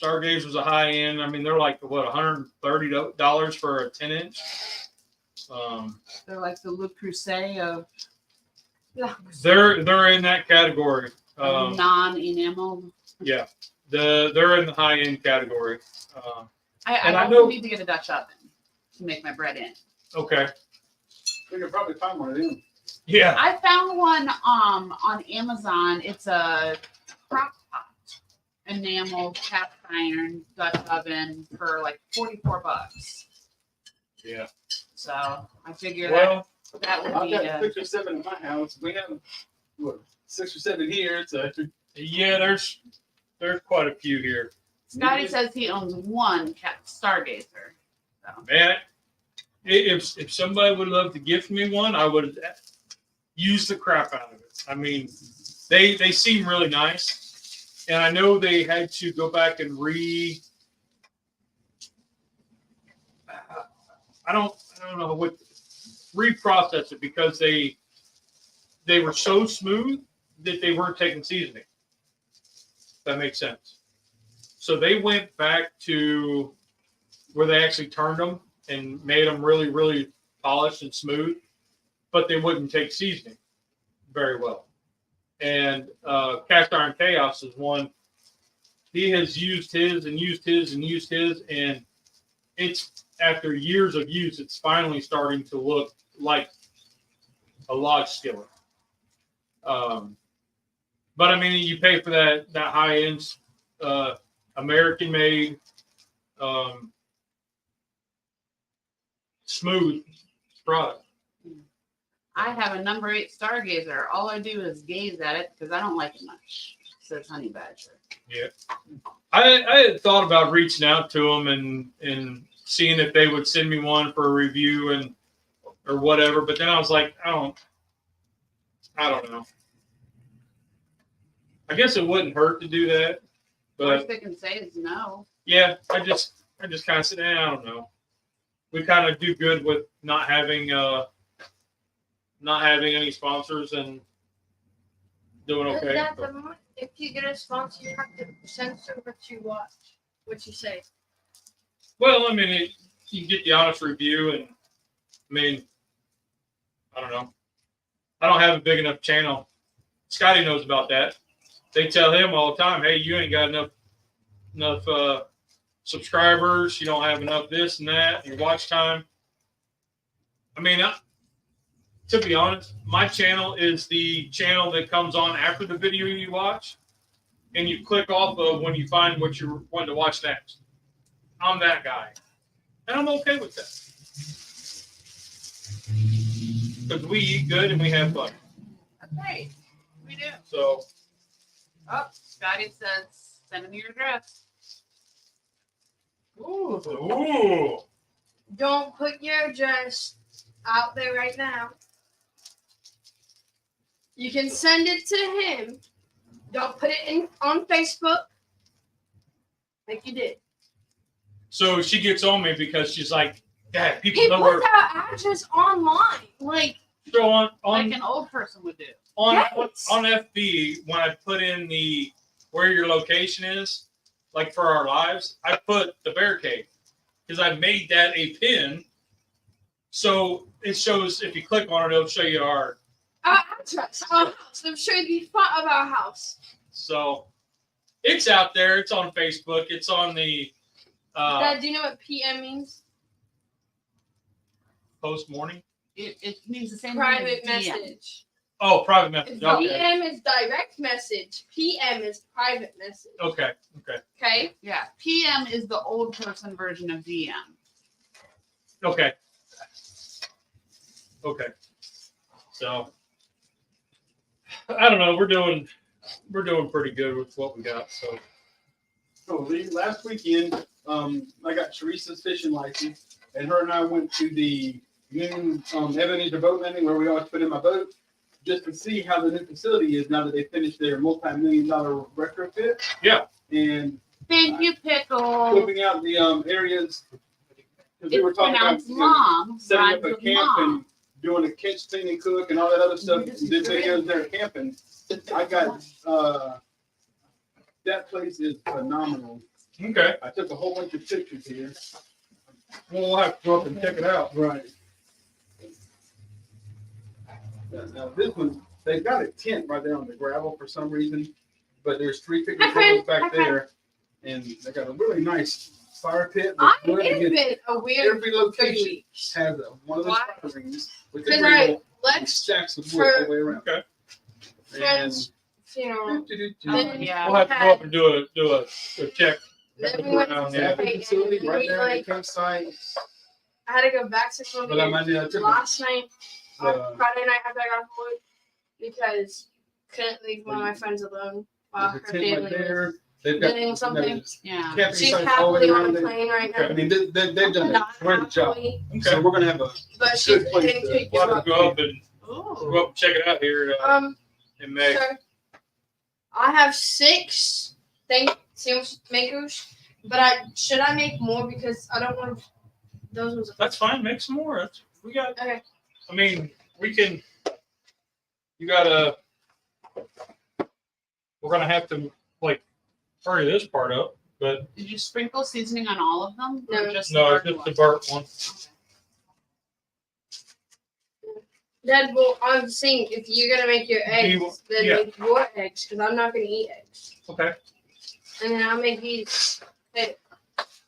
Stargazer's a high end. I mean, they're like what, $130 for a 10-inch. They're like the Le Creuset of They're in that category. non-enameled. Yeah, they're in the high end category. I I also know- need to get a Dutch oven to make my bread in. Okay. We could probably find one of them. Yeah. I found one on Amazon. It's a crock pot enamel cast iron Dutch oven for like $44. Yeah. So I figure Well, that would I've be got 6 or 7 in my house. We have what 6 or 7 here. So yeah, there's quite a few here. Scotty says he owns one Stargazer. So. Man, if somebody would love to gift me one, I would use the crap out of it. I mean, they seem really nice, and I know they had to go back and I don't know what reprocess it, because they were so smooth that they weren't taking seasoning. If that makes sense. So they went back to where they actually turned them and made them really, really polished and smooth, but they wouldn't take seasoning very well. And Cast Iron Chaos is one. He has used his and used his and used his, and it's, after years of use, it's finally starting to look like a lodge skillet. But I mean, you pay for that high end, American made, smooth product. I have a number 8 Stargazer. All I do is gaze at it because I don't like it much, says Honey Badger. Yeah. I had thought about reaching out to them and seeing if they would send me one for a review or whatever, but then I was like, I don't know. I guess it wouldn't hurt to do that, Worst but they can say is no. yeah, I just kind of said, I don't know. We kind of do good with not having any sponsors and doing okay. If you get a sponsor, you have to censor what you watch, what you say. Well, I mean, you get the honest review, and I mean, I don't know. I don't have a big enough channel. Scotty knows about that. They tell him all the time, hey, you ain't got enough subscribers. You don't have enough this and that, your watch time. I mean, to be honest, my channel is the channel that comes on after the video you watch, and you click off of when you find what you want to watch next. I'm that guy, and I'm okay with that, because we eat good and we have fun. That's right. We do. So, Oh, Scotty says, send him your address. ooh, Don't put your address out there right now. You can send it to him. Don't put it on Facebook like you did. so she gets on me because she's like, Dad, people He know put where. that address online. Like, So on Like an old person would do. Yes. on FB, when I put in where your location is, like for our lives, I put the bear cave because I made that a pin. So it shows, if you click on it, it'll show you our. address, our house. I'm sure it'd be front of our house. So it's out there. It's on Facebook. It's on the. Dad, do you know what PM means? post morning? It means the same Private thing as DM. message. Oh, private message. Okay. DM is direct message. PM is private message. Okay. Okay. Yeah, PM is the old person version of DM. Okay. So I don't know. We're doing pretty good with what we got. So So last weekend, I got Teresa's fishing license, and her and I went to the new Ebenezer boat landing where we always put in my boat, just to see how the new facility is now that they finished their multi-million-dollar retrofit. Yeah. And Thank you, Pickle. flipping out the areas. Because we were It's talking about pronounced mom. setting Rhymes up a with camp mom. and doing a catch, clean, and cook and all that other stuff. Did videos there camping. I got that place is phenomenal. okay. I took a whole bunch of pictures here. We'll have to go up and check it out. Right. Now this one, they've got a tent right there on the gravel for some reason, but there's 3 picnic tables back there, and they got a really nice fire pit. It has been a weird Every 3 location weeks. has one of those Why? fire rings with the Because griddle and Let's, stacks of wood all the way around. Okay. And friends, you know, then Yeah. We'll have to go up and do a check. then we went to Around, the yeah. Camping facility right there at the like, campsite. I had to go back to But I Columbia mean, I took last night, on the- Friday night after I got home, because couldn't leave one of my friends alone while her there's a tent right family was there. They've got doing something. Yeah. camping She's sites all the way happily on around a there. plane right I now. mean, they've done a Not great job. happily, So we're gonna have a but she's Good place heading to- to We'll have Europe. to go up and Ooh. check it out here in May. So I have 6 sandwich makers, but should I make more because I don't want those ones. That's fine. Make some more. We got. Okay. I mean, we can. You gotta. We're gonna have to hurry this part up, but Did you sprinkle seasoning on all of them? Or No. just no, the it's burnt just the ones? burnt one. Dad, well, I'm saying if you're gonna make your eggs, then yeah. make your eggs because I'm not gonna eat eggs, Okay. and then I'll make these.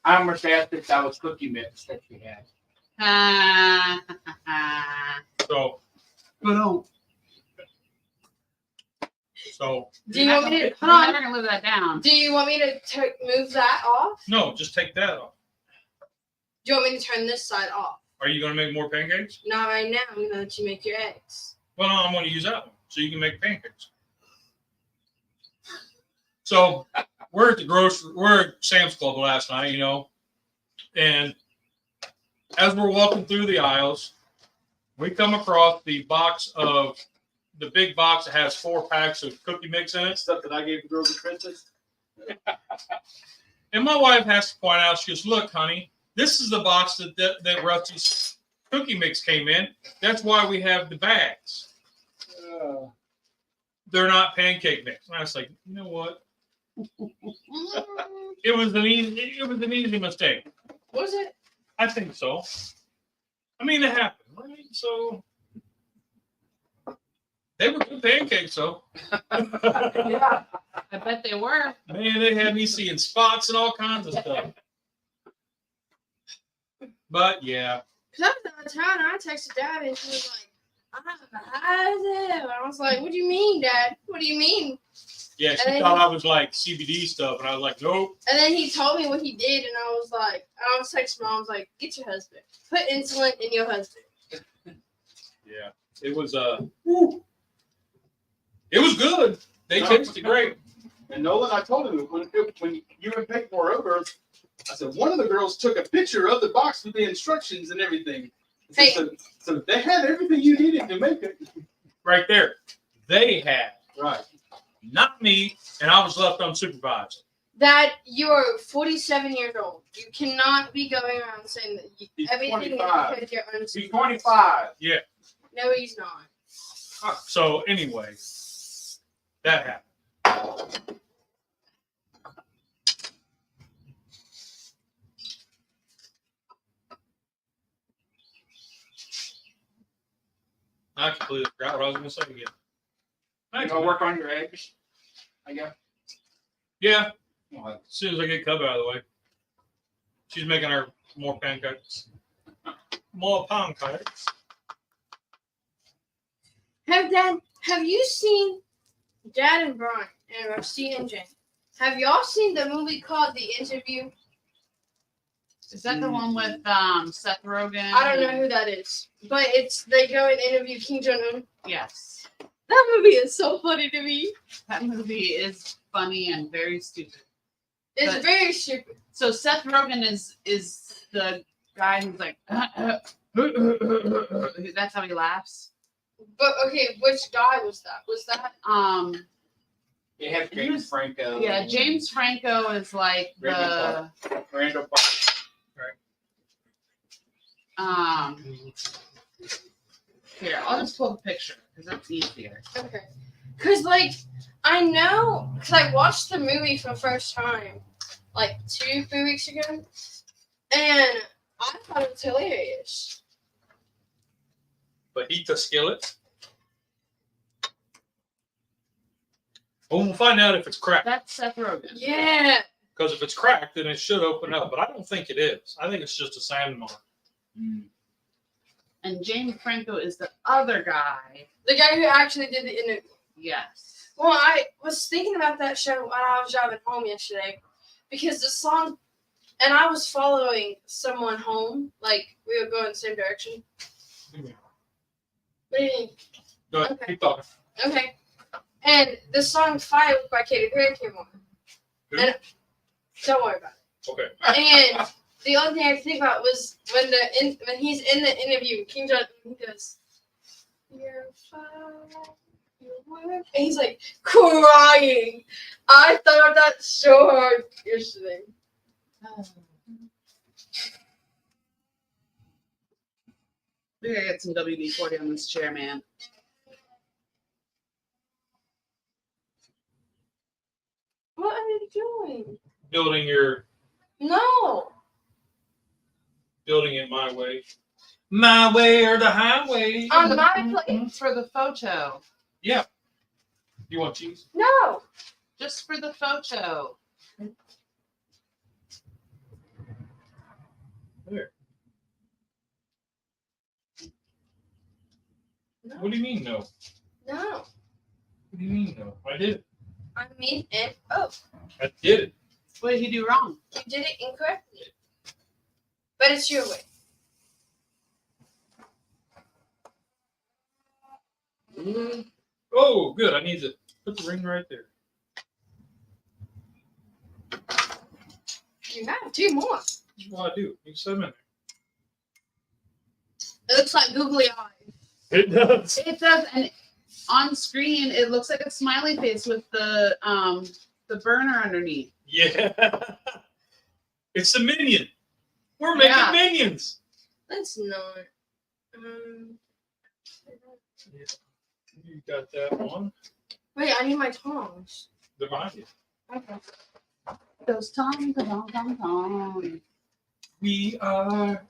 I almost asked if that was cookie mix that you had. So Do you want me to? I'm Hold on. never gonna live that down. Do you want me to move that off? no, just take that off. Do you want me to turn this side off? Are you gonna make more pancakes? Not right now. I'm gonna let you make your eggs. Well, no, I'm gonna use that one so you can make pancakes. So we're at Sam's Club last night, and as we're walking through the aisles, we come across the big box that has 4 packs of cookie mix in it. stuff that I gave the girls at Princess. And my wife has to point out, she goes, "Look, honey, this is the box that Rusty's cookie mix came in. That's why we have the bags. They're not pancake mix." And I was like, you know what? It was an easy mistake. Was it? I think so. I mean, it happened, right? So they were good pancakes, though. Yeah. I bet they were. Man, they had me seeing spots and all kinds of stuff. But yeah, Cause I was out of town and I texted Dad and she was like, "I'm high as hell." And I was like, "What do you mean, Dad? What do you mean?" she thought I was like CBD stuff, and I was like, nope. And then he told me what he did, and I was texting Mom, I was like, "Get your husband. Put insulin in your husband." Yeah, it was it was good. They tasted great. And Nolan, I told him when you and Peg were over, I said one of the girls took a picture of the box with the instructions and everything. Hey. So they had everything you needed to make it. Right there, they had, Right. not me, and I was left unsupervised. Dad, you're 47 years old. You cannot be going around saying that He's everything 25. is because you're unsupervised. He's 25. No, he's not. So anyway, that happened. I completely forgot what I was going to say again. You gonna work on your eggs? I guess. Yeah, Well, as soon as I get Cub out of the way. She's making her more pancakes. more pancakes. Have you seen Dad and Brian and Rusty and Jen? Have y'all seen the movie called The Interview? Is that the one with Seth Rogen? I don't know who that is, but they go and interview Kim Jong Un. Yes. That movie is so funny to me. That movie is funny and very stupid. It's But- very stupid. So Seth Rogen is the guy who's like, that's how he laughs. But okay, which guy was that? Was that They have James Franco. Yeah, James Franco is like the Randall Park. Here, I'll just pull the picture because that's easier. okay? Cause like I know, cause I watched the movie for the first time like 2-3 weeks ago, and I thought it was hilarious. Fajita skillet. Well, we'll find out if it's cracked. That's Seth Rogen. Yeah. Because if it's cracked, then it should open up. But I don't think it is. I think it's just a sand mark. And James Franco is the other guy. The guy who actually did the interview. Yes. Well, I was thinking about that show when I was driving home yesterday, because the song, and I was following someone home, like we were going the same direction. Mhm. What do you mean? Go ahead, Okay. keep talking. Okay. And the song "Fire" by Katy Perry came on. Who? And don't worry about Okay. it. And the only thing I could think about was when he's in the interview, King John, he goes, "You're fine, you work," and he's like crying. I thought of that so hard yesterday. We gotta get some WD-40 on this chair, man. What are you doing? Building No. it my way. My way or the highway. On my plate? It's for the photo. Yeah. You want cheese? No. Just for the photo. There. No. What do you mean no? No. What do you mean no? I did it. I mean it. Oh, I did it. What did he do wrong? you did it incorrectly. But it's your way. Oh, good. I need to put the ring right there. You have 2 more. That's what I do. You set them in It looks like googly eyes. there. It does. It does, and on screen it looks like a smiley face with the burner underneath. Yeah. It's a minion. We're making Yeah. minions. Let's not. Yeah. You got that one. Wait, I need my tongs. They're behind you. Okay. Those tongs. We are.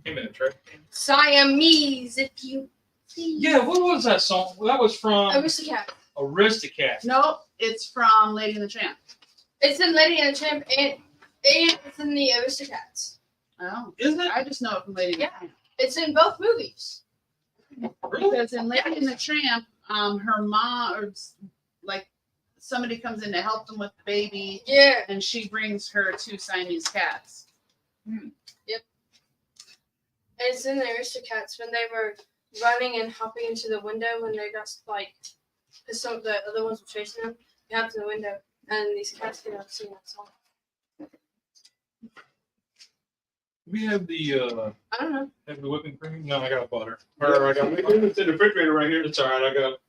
Hey, a minute, Trey. Siamese, if you see. Yeah, what was that song? That was from Aristocrat. Aristocat. Nope, it's from Lady and the Tramp. It's in Lady and the Tramp, and it's in the Aristocats. Oh, Is it? I just know it from Lady and the Tramp. It's in both movies. Really? Because in Lady and the Tramp, her mom or like somebody comes in to help them with the baby, Yeah. and she brings her 2 Siamese cats. It's in the Aristocats when they were running and hopping into the window when they got like, because some of the other ones were chasing them. They hopped in the window, and these cats get out singing that song. We have the I don't know. whipping cream. No, I got butter. Or I got. It's in the refrigerator right here. It's all right. I got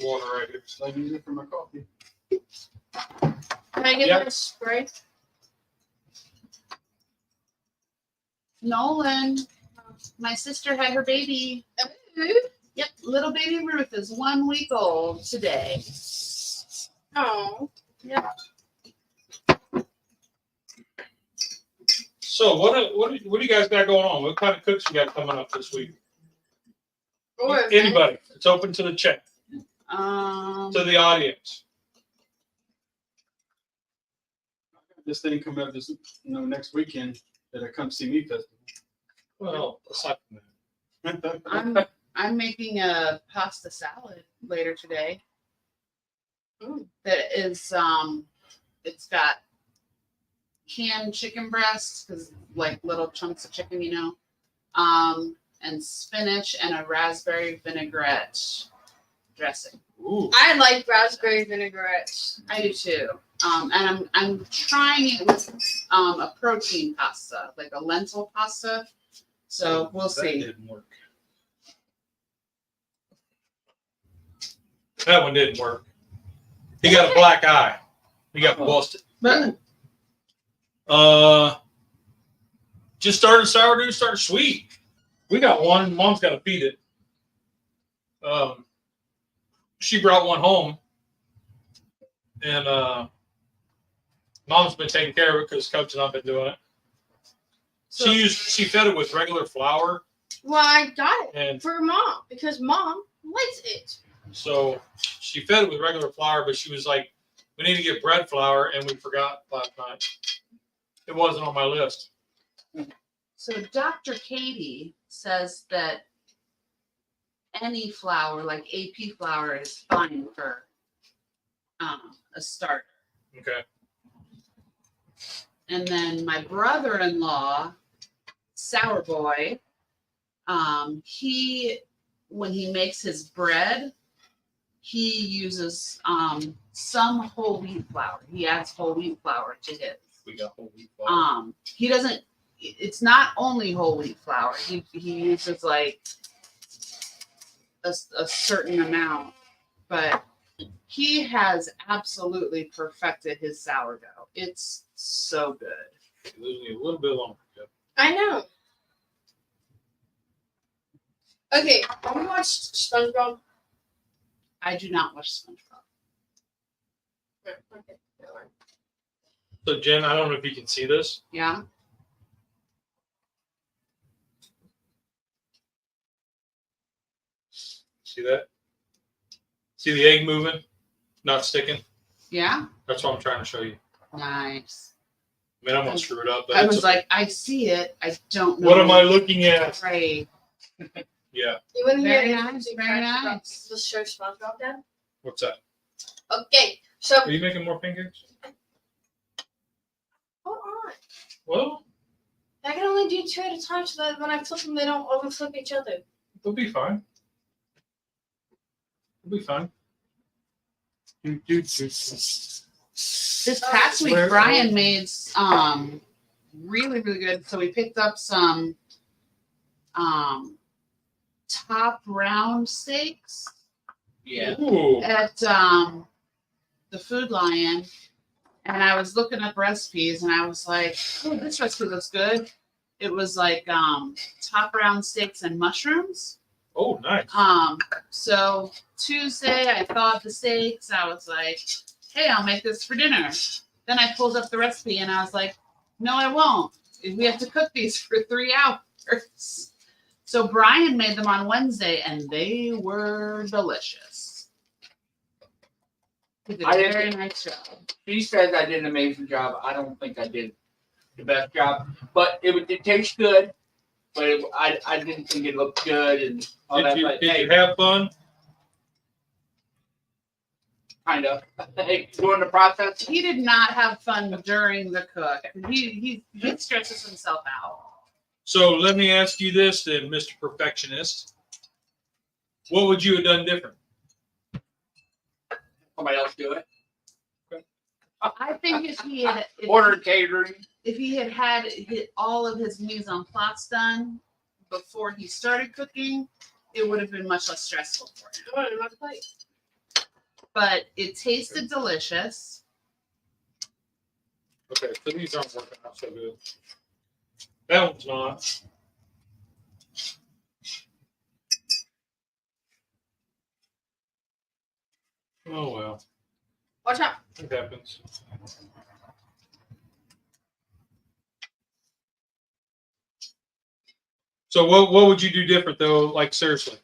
water right here. I use it for my coffee. Can I get Yeah. my spray? Nolan, my sister had her baby. Yep, little baby Ruth is 1 week old today. Oh. So what do you guys got going on? What kind of cooks you got coming up this week? Or Anybody? It's open to the chat, Um, to the audience. This thing coming up this next weekend at a Come See Me festival. Well, aside from I'm making a pasta salad later today. Mm. That is it's got canned chicken breasts, because like little chunks of chicken, and spinach and a raspberry vinaigrette dressing. Ooh. I like raspberry vinaigrette. I do too. And I'm trying it with a protein pasta, like a lentil pasta. So we'll That see. didn't work. That one didn't work. He got a black eye. He got busted. But Just started sourdough, started sweet. We got one. Mom's got to feed it. She brought one home, and Mom's been taking care of it because Coach and I've been doing it. She fed it with regular flour, Well, I got it and for Mom because Mom likes it. so she fed it with regular flour, but she was like, "We need to get bread flour," and we forgot last night. It wasn't on my list. so Dr. Katie says that any flour, like AP flour, is fine for a starter. Okay. And then my brother-in-law, Sour Boy, when he makes his bread, he uses some whole wheat flour. He adds whole wheat flour to his. We got whole wheat flour. He doesn't. It's not only whole wheat flour. He uses like a certain amount, but he has absolutely perfected his sourdough. It's so good. It was a little bit longer. I know. Okay, have you watched SpongeBob? I do not watch SpongeBob. Okay, never mind. So Jen, I don't know if you can see this. Yeah. See that? See the egg moving, not sticking? Yeah. That's what I'm trying to show you. Nice. I mean, I'm gonna screw it up. But I it's was like, I see it. I don't know. what am I looking at? Right. Yeah. You want to hear Very anything nice, interesting very facts about nice. the show SpongeBob, Dad? What's that? Okay, so Are you making more pancakes? hold on. Well, I can only do 2 at a time so that when I flip them, they don't overflip each other. it'll be fine. It'll be fine. This past week, Brian made really, really good. So we picked up some top round steaks Yeah. Ooh. at the Food Lion, and I was looking up recipes, and I was like, "Oh, this recipe looks good." It was like top round steaks and mushrooms. Oh, nice. So Tuesday I thawed the steaks. I was like, "Hey, I'll make this for dinner." Then I pulled up the recipe, and I was like, "No, I won't. We have to cook these for 3 hours." So Brian made them on Wednesday, and they were delicious. He did a I didn't- very nice job. She says I did an amazing job. I don't think I did the best job, but it tastes good. But I didn't think it looked good and all that. But Did hey, you have fun? kind of during the process. He did not have fun during the cook. He stresses himself out. So let me ask you this then, Mr. Perfectionist. What would you have done different? Somebody else do it. I think if he had Order catering. if he had all of his mise en place done before he started cooking, it would have been much less stressful for him. Come on, my plate. But it tasted delicious. Okay, so these aren't working out so good. That one's not. Oh well, Watch out. it happens. So what would you do different though? Like seriously,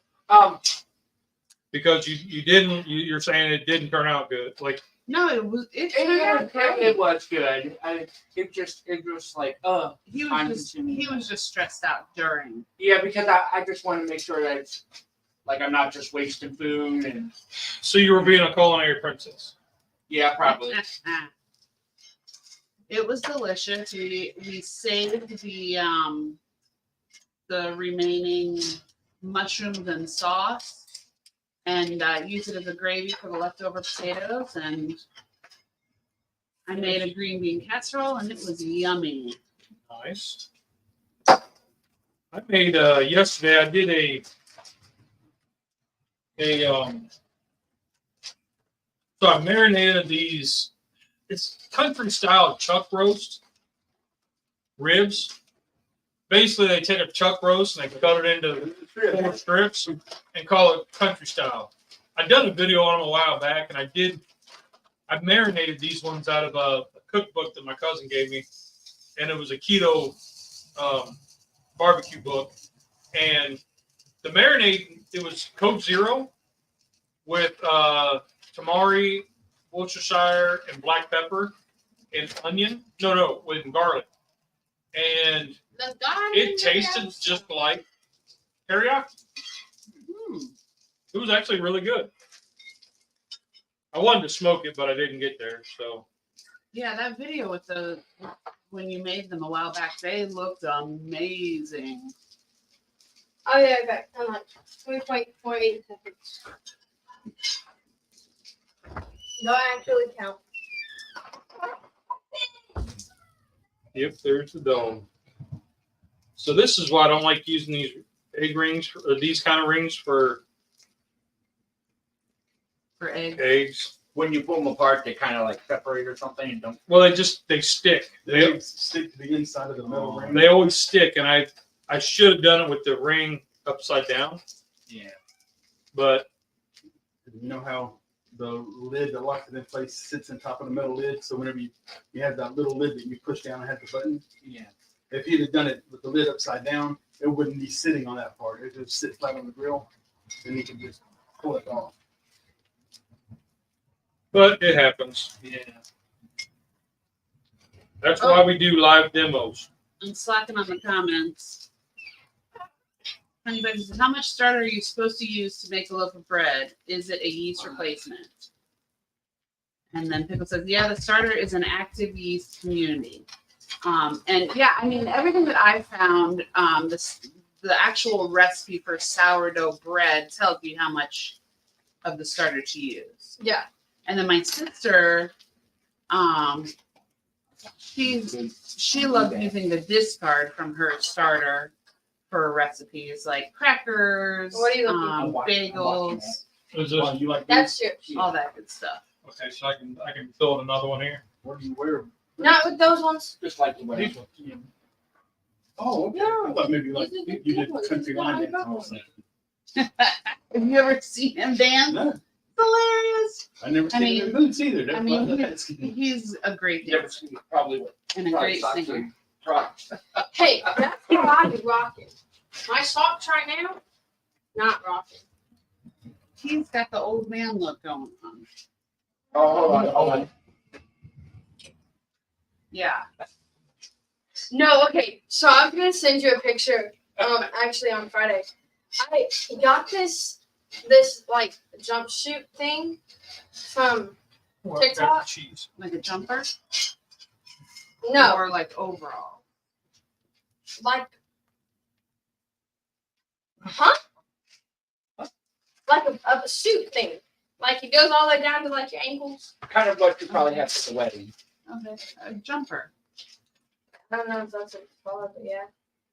because you're saying it didn't turn out good. Like No, it was. It was good. It was like, He was time just consuming. he was just stressed out during. Yeah, because I just want to make sure that it's like I'm not just wasting food and So you were being a culinary princess. yeah, probably. It was delicious. We saved the remaining mushrooms and sauce and used it as a gravy for the leftover potatoes. And I made a green bean casserole, and it was yummy. Nice. I made yesterday. I did so I marinated these. It's country style chuck roast ribs. Basically, they take a chuck roast and they cut it into 4 strips and call it country style. I done a video on them a while back, and I marinated these ones out of a cookbook that my cousin gave me, and it was a keto barbecue book. And the marinade, it was Coke Zero with tamari, Worcestershire, and black pepper, and onion. No, with garlic. And it tasted just like teriyaki. It was actually really good. I wanted to smoke it, but I didn't get there. So Yeah, that video with when you made them a while back, they looked amazing. Oh yeah, okay. I'm like 3.48 seconds. No, actually count. yep, there's the dome. So this is why I don't like using these egg rings or these kind of rings for eggs. When you pull them apart, they kind of like separate or something and don't. Well, they stick. They stick to the inside of the metal ring. They always stick, and I should have done it with the ring upside down. Yeah. But You know how the lid that locks it in place sits on top of the metal lid, so whenever you have that little lid that you push down and have the button. Yeah. If he'd have done it with the lid upside down, it wouldn't be sitting on that part. It would just sit flat on the grill, and you can just pull it off. But it happens. Yeah. That's why we do live demos. I'm slacking on the comments. Anybody says, how much starter are you supposed to use to make a loaf of bread? Is it a yeast replacement? And then Pickle says, yeah, the starter is an active yeast community. And yeah, I mean, everything that I found, the actual recipe for sourdough bread tells you how much of the starter to use. Yeah. And then my sister, she loved using the discard from her starter for recipes like crackers, What are you looking bagels, Is Well, this, you like That's chips. all that good stuff. okay, so I can fill in another one here. Where do you wear? Not with those ones. Just like the way. These ones. Oh, okay. I thought maybe like These are the you good did ones. country These are line the dance. good ones. Have you ever seen him dance? No, Hilarious. I never seen mean- him in boots either. That's I mean, why I'm asking. he's a great You never dancer seen probably what and a probably great socks singer. and Crocs. Hey, that's how I be rocking. My socks right now, not rocking. He's got the old man look going on. Oh, hold on. Yeah. No, okay. So I'm gonna send you a picture. Actually on Friday, I got this like jumpsuit thing from Well, TikTok? pepper cheese. Like a jumper? no, Or like overall? like, like a suit thing. Like it goes all the way down to like your ankles. Kind of what you probably have for the wedding. Okay. A jumper. I don't know if that's what it's called, but yeah,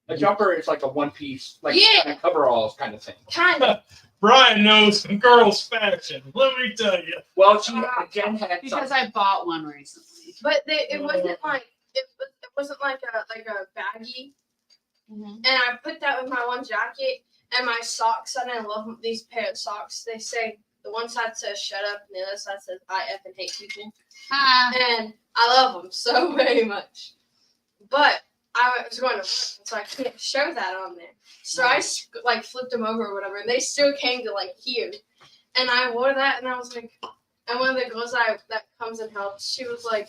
A jumper is like a one piece, like Yeah. kind of coveralls kind of thing. kind of. Brian knows some girls' fashion. Let me tell you. Well, Jen had Because some. I bought one recently. But it wasn't like it wasn't like a baggy. Mm-hmm. And I put that with my one jacket and my socks. And I love these pair of socks. They say the one side says "shut up" and the other side says "I effing hate people." And I love them so very much. But I was going to work, so I can't show that on there. So I like flipped them over or whatever, and they still came to like here. And I wore that, and I was like, And one of the girls that comes and helps, she was like,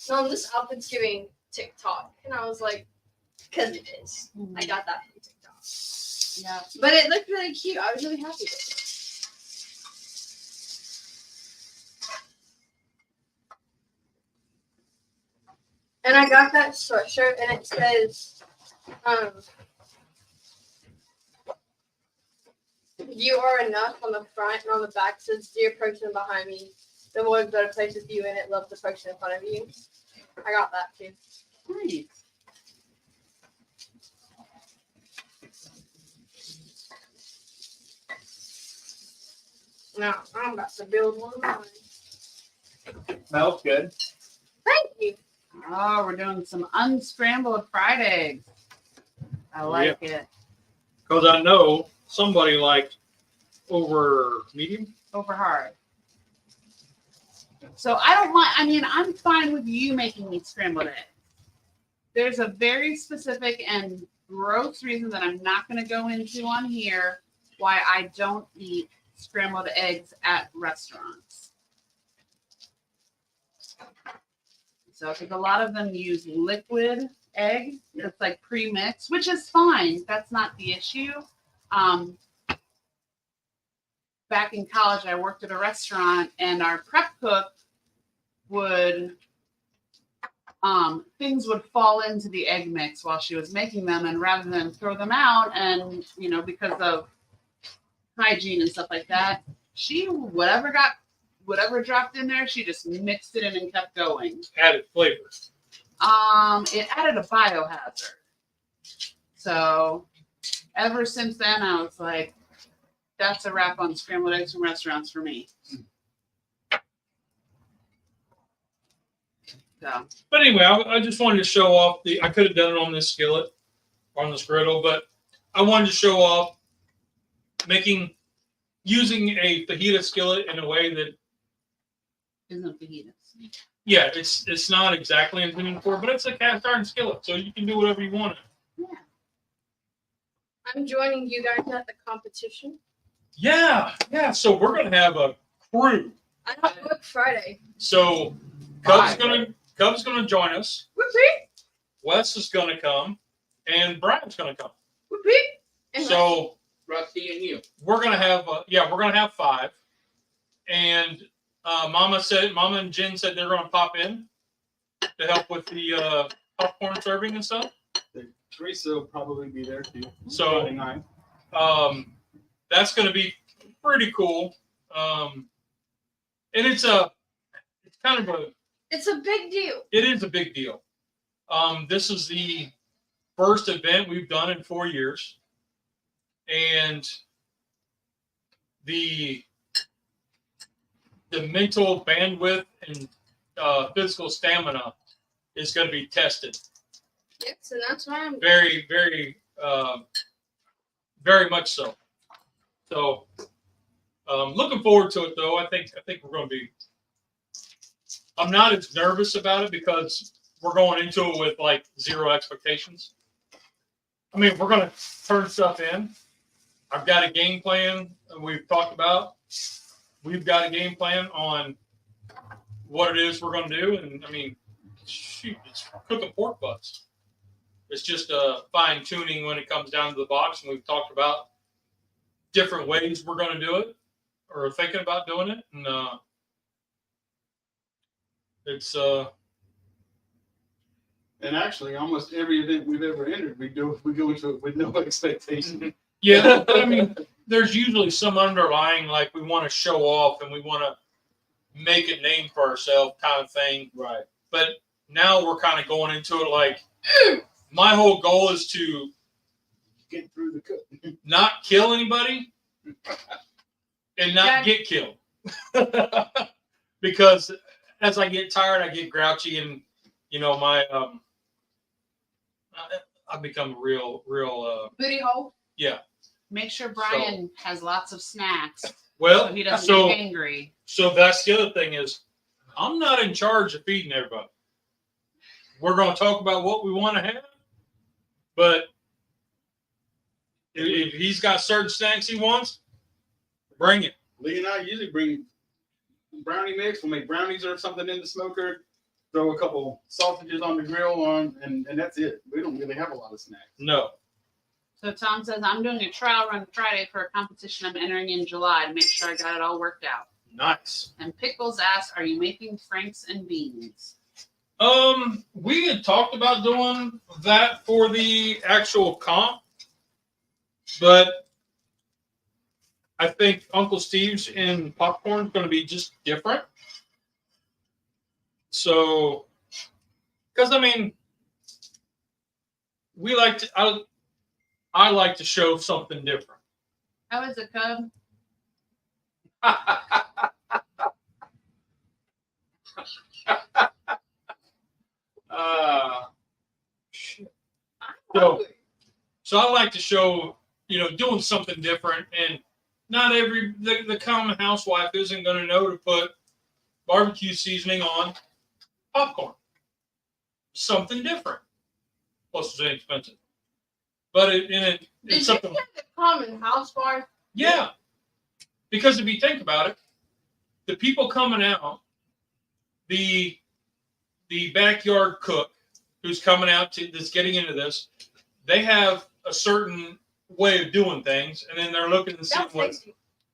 "No, this outfit's giving TikTok," and I was like, "Cause it is. I got that from TikTok." Yeah. But it looked really cute. I was really happy with it. And I got that sweatshirt, and it says, "You are enough" on the front, and on the back says, "Dear person behind me, the world's better place with you, and it loves the person in front of you." I got that too. Nice. Now I'm about to build one of mine. Smells good. Thank you. Oh, we're doing some unscrambled fried eggs. I like it. Because I know somebody liked over medium. Over hard. So I don't mind. I mean, I'm fine with you making me scrambled eggs. There's a very specific and gross reason that I'm not going to go into on here why I don't eat scrambled eggs at restaurants. So, because a lot of them use liquid egg that's like pre-mixed, which is fine. That's not the issue. Back in college, I worked at a restaurant, and our prep cook would things would fall into the egg mix while she was making them, and rather than throw them out, and because of hygiene and stuff like that, she whatever dropped in there, she just mixed it in and kept going. Added flavors. It added a biohazard. So ever since then, I was like, that's a wrap on scrambled eggs from restaurants for me. So. But anyway, I just wanted to show off I could have done it on this skillet, on this griddle, but I wanted to show off using a fajita skillet in a way that Isn't fajitas. yeah, it's not exactly intended for, but it's a cast iron skillet, so you can do whatever you want. Yeah. I'm joining you guys at the competition. Yeah. So we're gonna have a crew. I don't work Friday. So Cub's gonna join us. Whoopie, Wes is gonna come, and Brian's gonna come. whoopie. And So Rusty and you. we're gonna have we're gonna have 5, and Mama and Jen said they're gonna pop in to help with the popcorn serving and stuff. Teresa will probably be there too. So Friday night. that's gonna be pretty cool. And it's kind of it's a big deal. it is a big deal. This is the first event we've done in 4 years, and the mental bandwidth and physical stamina is going to be tested. Yes, and that's why I'm Very, very, very much so. So, looking forward to it though. I think we're going to be. I'm not as nervous about it because we're going into it with like 0 expectations. I mean, we're going to turn stuff in. I've got a game plan we've talked about. We've got a game plan on what it is we're going to do. And I mean, shoot, it's cooking pork butts. It's just fine tuning when it comes down to the box. And we've talked about different ways we're going to do it or thinking about doing it. And it's And actually, almost every event we've ever entered, we go into it with no expectation. yeah, but I mean, there's usually some underlying, like we want to show off and we want to make a name for ourselves kind of thing. Right. But now we're kind of going into it like, my whole goal is to Get through the cook. not kill anybody and not get killed. Because as I get tired, I get grouchy, and my I've become a real booty hole. yeah. Make sure Brian has lots of snacks Well, so he doesn't so get angry. so that's the other thing is I'm not in charge of feeding everybody. We're going to talk about what we want to have, but if he's got certain snacks he wants, bring it. Lee and I usually bring brownie mix. We'll make brownies or something in the smoker. Throw a couple sausages on the grill and that's it. We don't really have a lot of snacks. No. So Tom says, I'm doing a trial run Friday for a competition I'm entering in July to make sure I got it all worked out. Nice. And Pickles asks, are you making franks and beans? We had talked about doing that for the actual comp, but I think Uncle Steve's in popcorn is going to be just different. So, because I mean, we like to, I like to show something different. How is it, Cub? So I like to show, doing something different, and not the common housewife isn't going to know to put barbecue seasoning on popcorn. Something different. Plus, it's inexpensive. But Did you it's something. get the common housewife? Yeah. Because if you think about it, the people coming out, the backyard cook who's coming out that's getting into this, they have a certain way of doing things, and then they're looking to see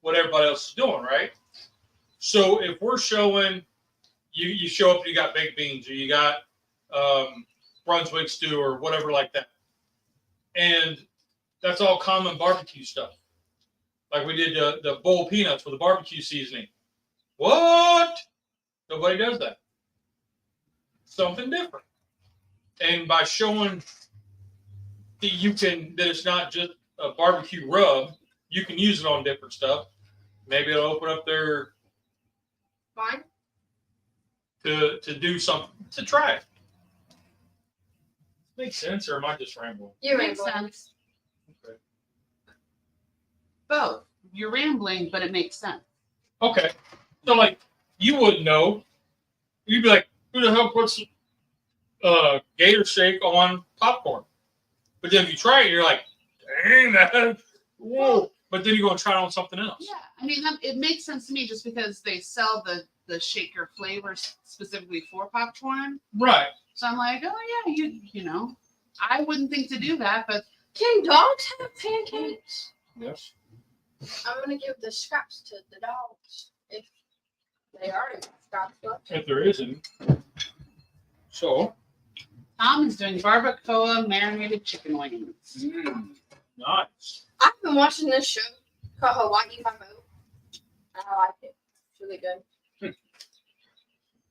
what everybody else is doing, right? So if we're showing, you show up and you got baked beans, or you got Brunswick stew, or whatever like that, and that's all common barbecue stuff. Like we did the bowl peanuts with the barbecue seasoning. What? Nobody does that. Something different. And by showing that it's not just a barbecue rub, you can use it on different stuff. Maybe it'll open up their Fine. to do something, to try it. Makes sense, or am I just rambling? You Makes rambling. sense. Okay. Both. You're rambling, but it makes sense. Okay. So, like, you wouldn't know. You'd be like, who the hell puts gator shake on popcorn? But then if you try it, you're like, dang, that, whoa. But then you go and try it on something else. Yeah, I mean, it makes sense to me just because they sell the shaker flavors specifically for popcorn. Right. So I'm like, oh yeah, you know, I wouldn't think to do that, but Can dogs have pancakes? Yes. I'm gonna give the scraps to the dogs if they are scraps left. If there isn't. So, Tom is doing barbacoa marinated chicken wings. nice. I've been watching this show called Hawaii Five-0. I like it. It's really good.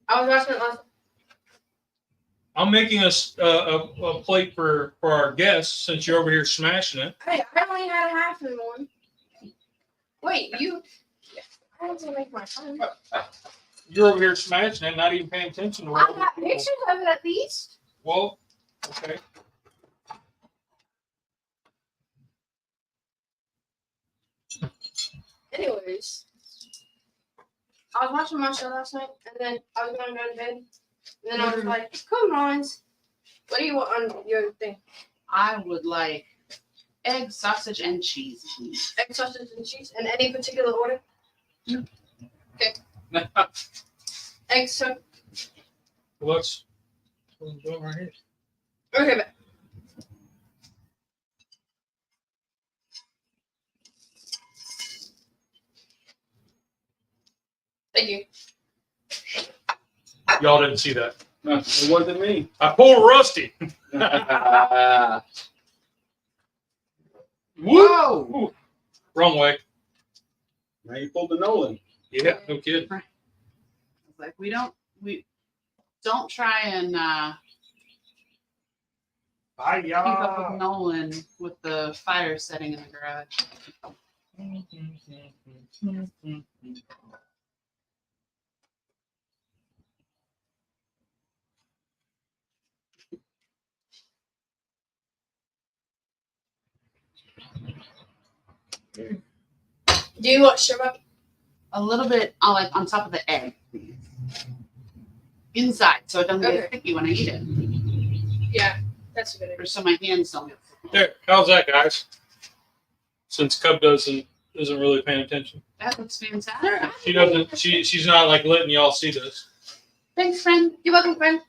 I was watching it last. I'm making us a plate for our guests since you're over here smashing it. Hey, I only had a half of one. Wait, you? I had to make my phone. You're over here smashing it, not even paying attention to I what got pictures of it at least. Well, okay. Anyways, I was watching my show last night, and then I was going to go to bed, and then I was like, "Come on, what do you want on your thing? I would like egg, sausage, and cheese, please. Egg, sausage, and cheese, in any particular order." Yeah. Okay. Egg, so What's going right here? okay, but thank you. Y'all didn't see that. It wasn't me. I pulled Rusty. Whoa! Ooh. Wrong way. Now you pulled the Nolan. Yeah, no kidding. It's like we don't try and keep up with Nolan with the fire setting in the garage. Do you want sugar? A little bit like on top of the egg, please. Inside, so it doesn't Okay. get sticky when I eat it. Yeah, that's a good Or idea. so my hands don't get sticky. There, how's that, guys? Since Cub doesn't isn't really paying attention. That looks fantastic. She doesn't. She's not like letting y'all see this. Thanks, friend. You're welcome, friend.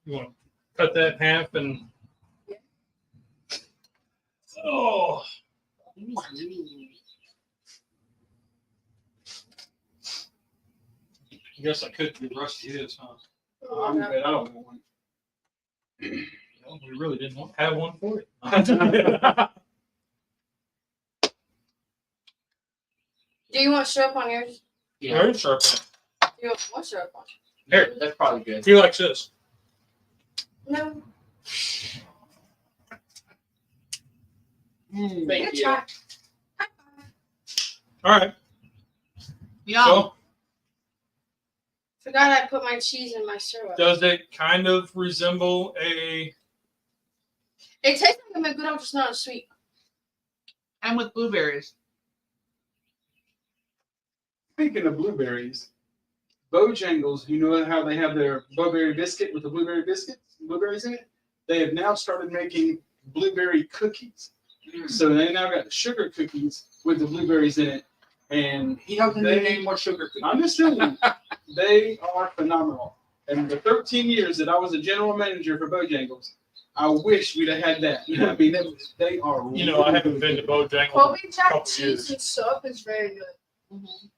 You want to cut that in half and. Oh. I guess I could do rusty his, huh? I'm good. I don't want one. Well, we really didn't have one for you. Do you want syrup on yours? Yeah, Very sharp. Do you want more syrup on? Here. that's probably good. He likes this. No. Thank Good you. try. All right. Yum. So, Forgot I put my cheese in my syrup. does it kind of resemble a? It tastes like a McGriddle, just not as sweet. And with blueberries. Speaking of blueberries, Bojangles, you know how they have their blueberry biscuit with the blueberries in it? They have now started making blueberry cookies. So they now got sugar cookies with the blueberries in it. And He doesn't They- need any more sugar cookies. I'm just telling you, they are phenomenal. And the 13 years that I was a general manager for Bojangles, I wish we'd have had that. I mean, they are. You know, I haven't been to Bojangles. Kobe Jack Couple cheese years. and syrup is very good. Mhm.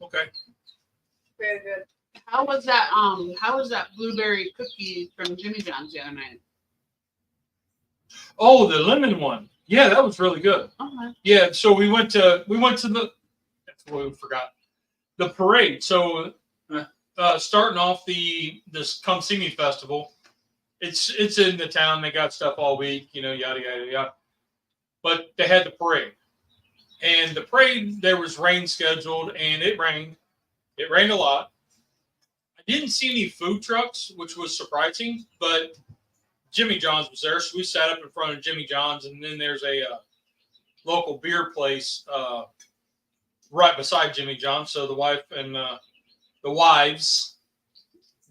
Okay. Very good. How was that blueberry cookie from Jimmy John's the other night? Oh, the lemon one. Yeah, that was really good. Okay. Yeah, so we went to the. That's what we forgot. The parade. So, starting off this Come See Me festival. It's in the town. They got stuff all week. You know, yada yada yada. But they had the parade, and the parade there was rain scheduled, and it rained. It rained a lot. I didn't see any food trucks, which was surprising, but Jimmy John's was there, so we sat up in front of Jimmy John's, and then there's a local beer place right beside Jimmy John's. So the wife and the wives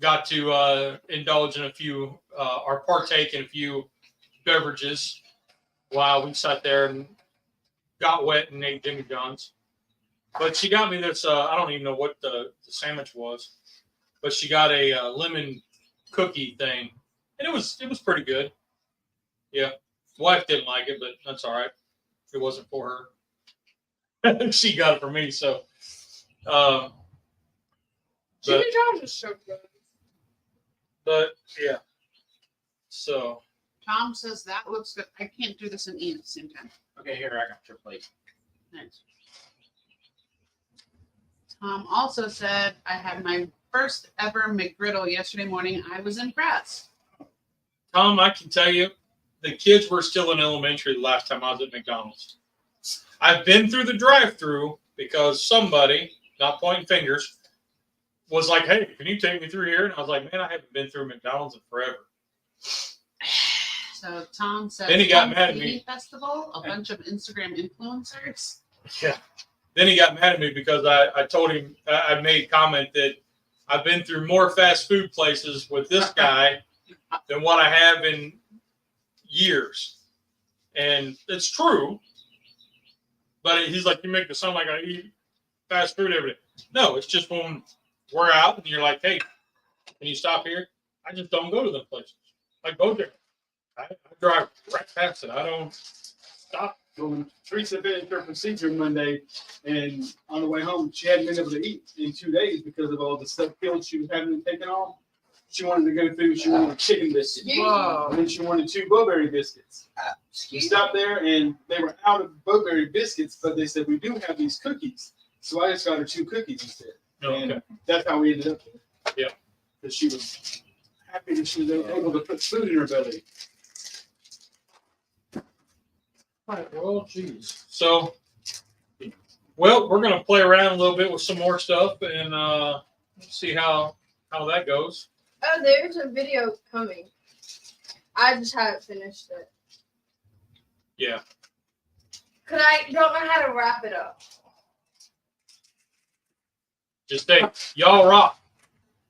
got to indulge in a few or partake in a few beverages while we sat there and got wet and ate Jimmy John's. But she got me this. I don't even know what the sandwich was, but she got a lemon cookie thing. And it was pretty good. Yeah. The wife didn't like it, but that's all right. It wasn't for her. She got it for me, so Jimmy John's is so good. but yeah. So Tom says that looks good. I can't do this and eat at the same time. Okay, here, I got your plate. Thanks. Tom also said I had my first ever McGriddle yesterday morning. I was impressed. Tom, I can tell you, the kids were still in elementary the last time I was at McDonald's. I've been through the drive-through because somebody, not pointing fingers, was like, "Hey, can you take me through here?" And I was like, "Man, I haven't been through McDonald's in forever." So Tom said, Then he got Fun mad at Foodie me. Festival, a bunch of Instagram influencers. Yeah. Then he got mad at me because I told him, I made comment that I've been through more fast food places with this guy than what I have in years. And it's true. But he's like, "You make it sound like I eat fast food every day." No, it's just when we're out and you're like, "Hey, can you stop here?" I just don't go to them places. Like Bojack. I drive right past it. I don't stop. When Teresa finished her procedure Monday, and on the way home, she hadn't been able to eat in 2 days because of all the stuff killed she was having to take off. She wanted to go through. She wanted a chicken biscuit, Whoa. and then she wanted 2 blueberry biscuits. We stopped there, and they were out of blueberry biscuits, but they said we do have these cookies, so I just got her 2 cookies instead. Okay. And that's how we ended up there. Yeah. Because she was happy that she was able to put food in her belly. Well, geez. So, well, we're gonna play around a little bit with some more stuff and see how that goes. Oh, there's a video coming. I just haven't finished it. Yeah. Cause I don't know how to wrap it up. Just say, y'all rock.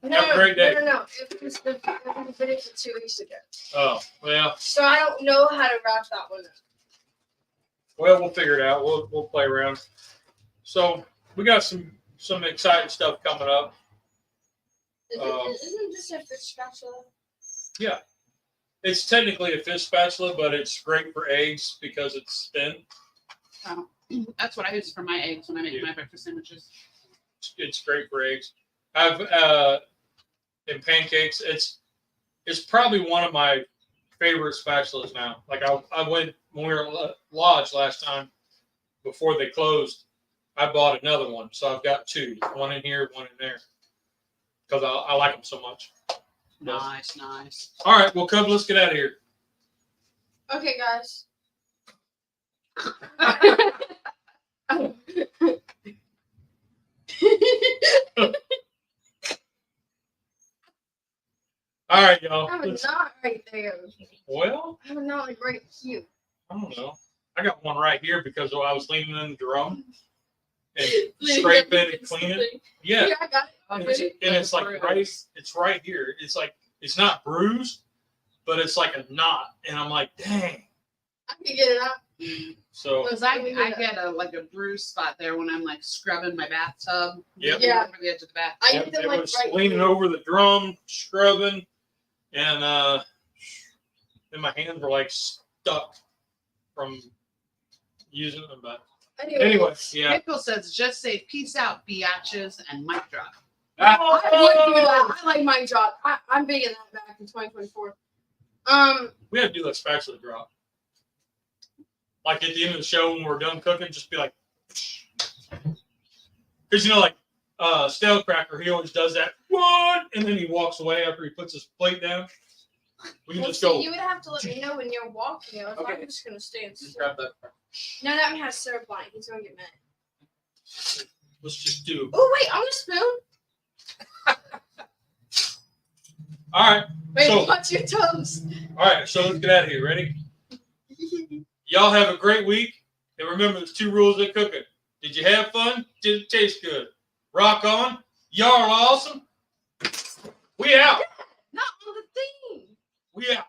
No, Have a great day. No. It was the video for 2 weeks ago. Oh, well, So I don't know how to wrap that one up. Well, we'll figure it out. We'll play around. So we got some exciting stuff coming up. Isn't this a fish spatula? Yeah, it's technically a fish spatula, but it's great for eggs because it's thin. Oh, that's what I use for my eggs when I make my breakfast sandwiches. It's great for eggs. I've in pancakes. It's probably one of my favorite spatulas now. Like I went when we were at Lodge last time before they closed. I bought another one, so I've got two. One in here, one in there, because I like them so much. Nice, nice. All right, well, Cub, let's get out of here. Okay, guys. All right, y'all. I have a knot right there. Well, I have a knot like right here. I don't know. I got one right here because I was leaning in the drum and scraping and cleaning. Yeah, Here, I got it. and it's like it's right here. It's like it's not bruised, but it's like a knot, and I'm like, dang. I can get it out. So Because I get a bruise spot there when I'm like scrubbing my bathtub. Yep. Yeah. Over the edge of the bath. I yep, get them it like was right leaning here. over the drum, scrubbing, and my hands were like stuck from using them. But anyway, yeah. Pickle says, just say peace out, biatches, and mic drop. I would do that. I like my job. I'm big in that back in 2024. We had to do that spatula drop. Like at the end of the show when we're done cooking, just be like, because like Stale Cracker, he always does that one, and then he walks away after he puts his plate down. We can Well, just see, go. you would have to let me know when you're walking. If Okay. I'm just gonna stand Just still. grab that. No, that one has syrup on it. He's gonna get mad. Let's just do. Oh wait, I'm gonna spoon. All right, Wait, So- watch your toes. all right. So let's get out of here. Ready? Y'all have a great week, and remember, there's 2 rules of cooking. Did you have fun? Did it taste good? Rock on. Y'all are awesome. We out. Not on the thing. We out.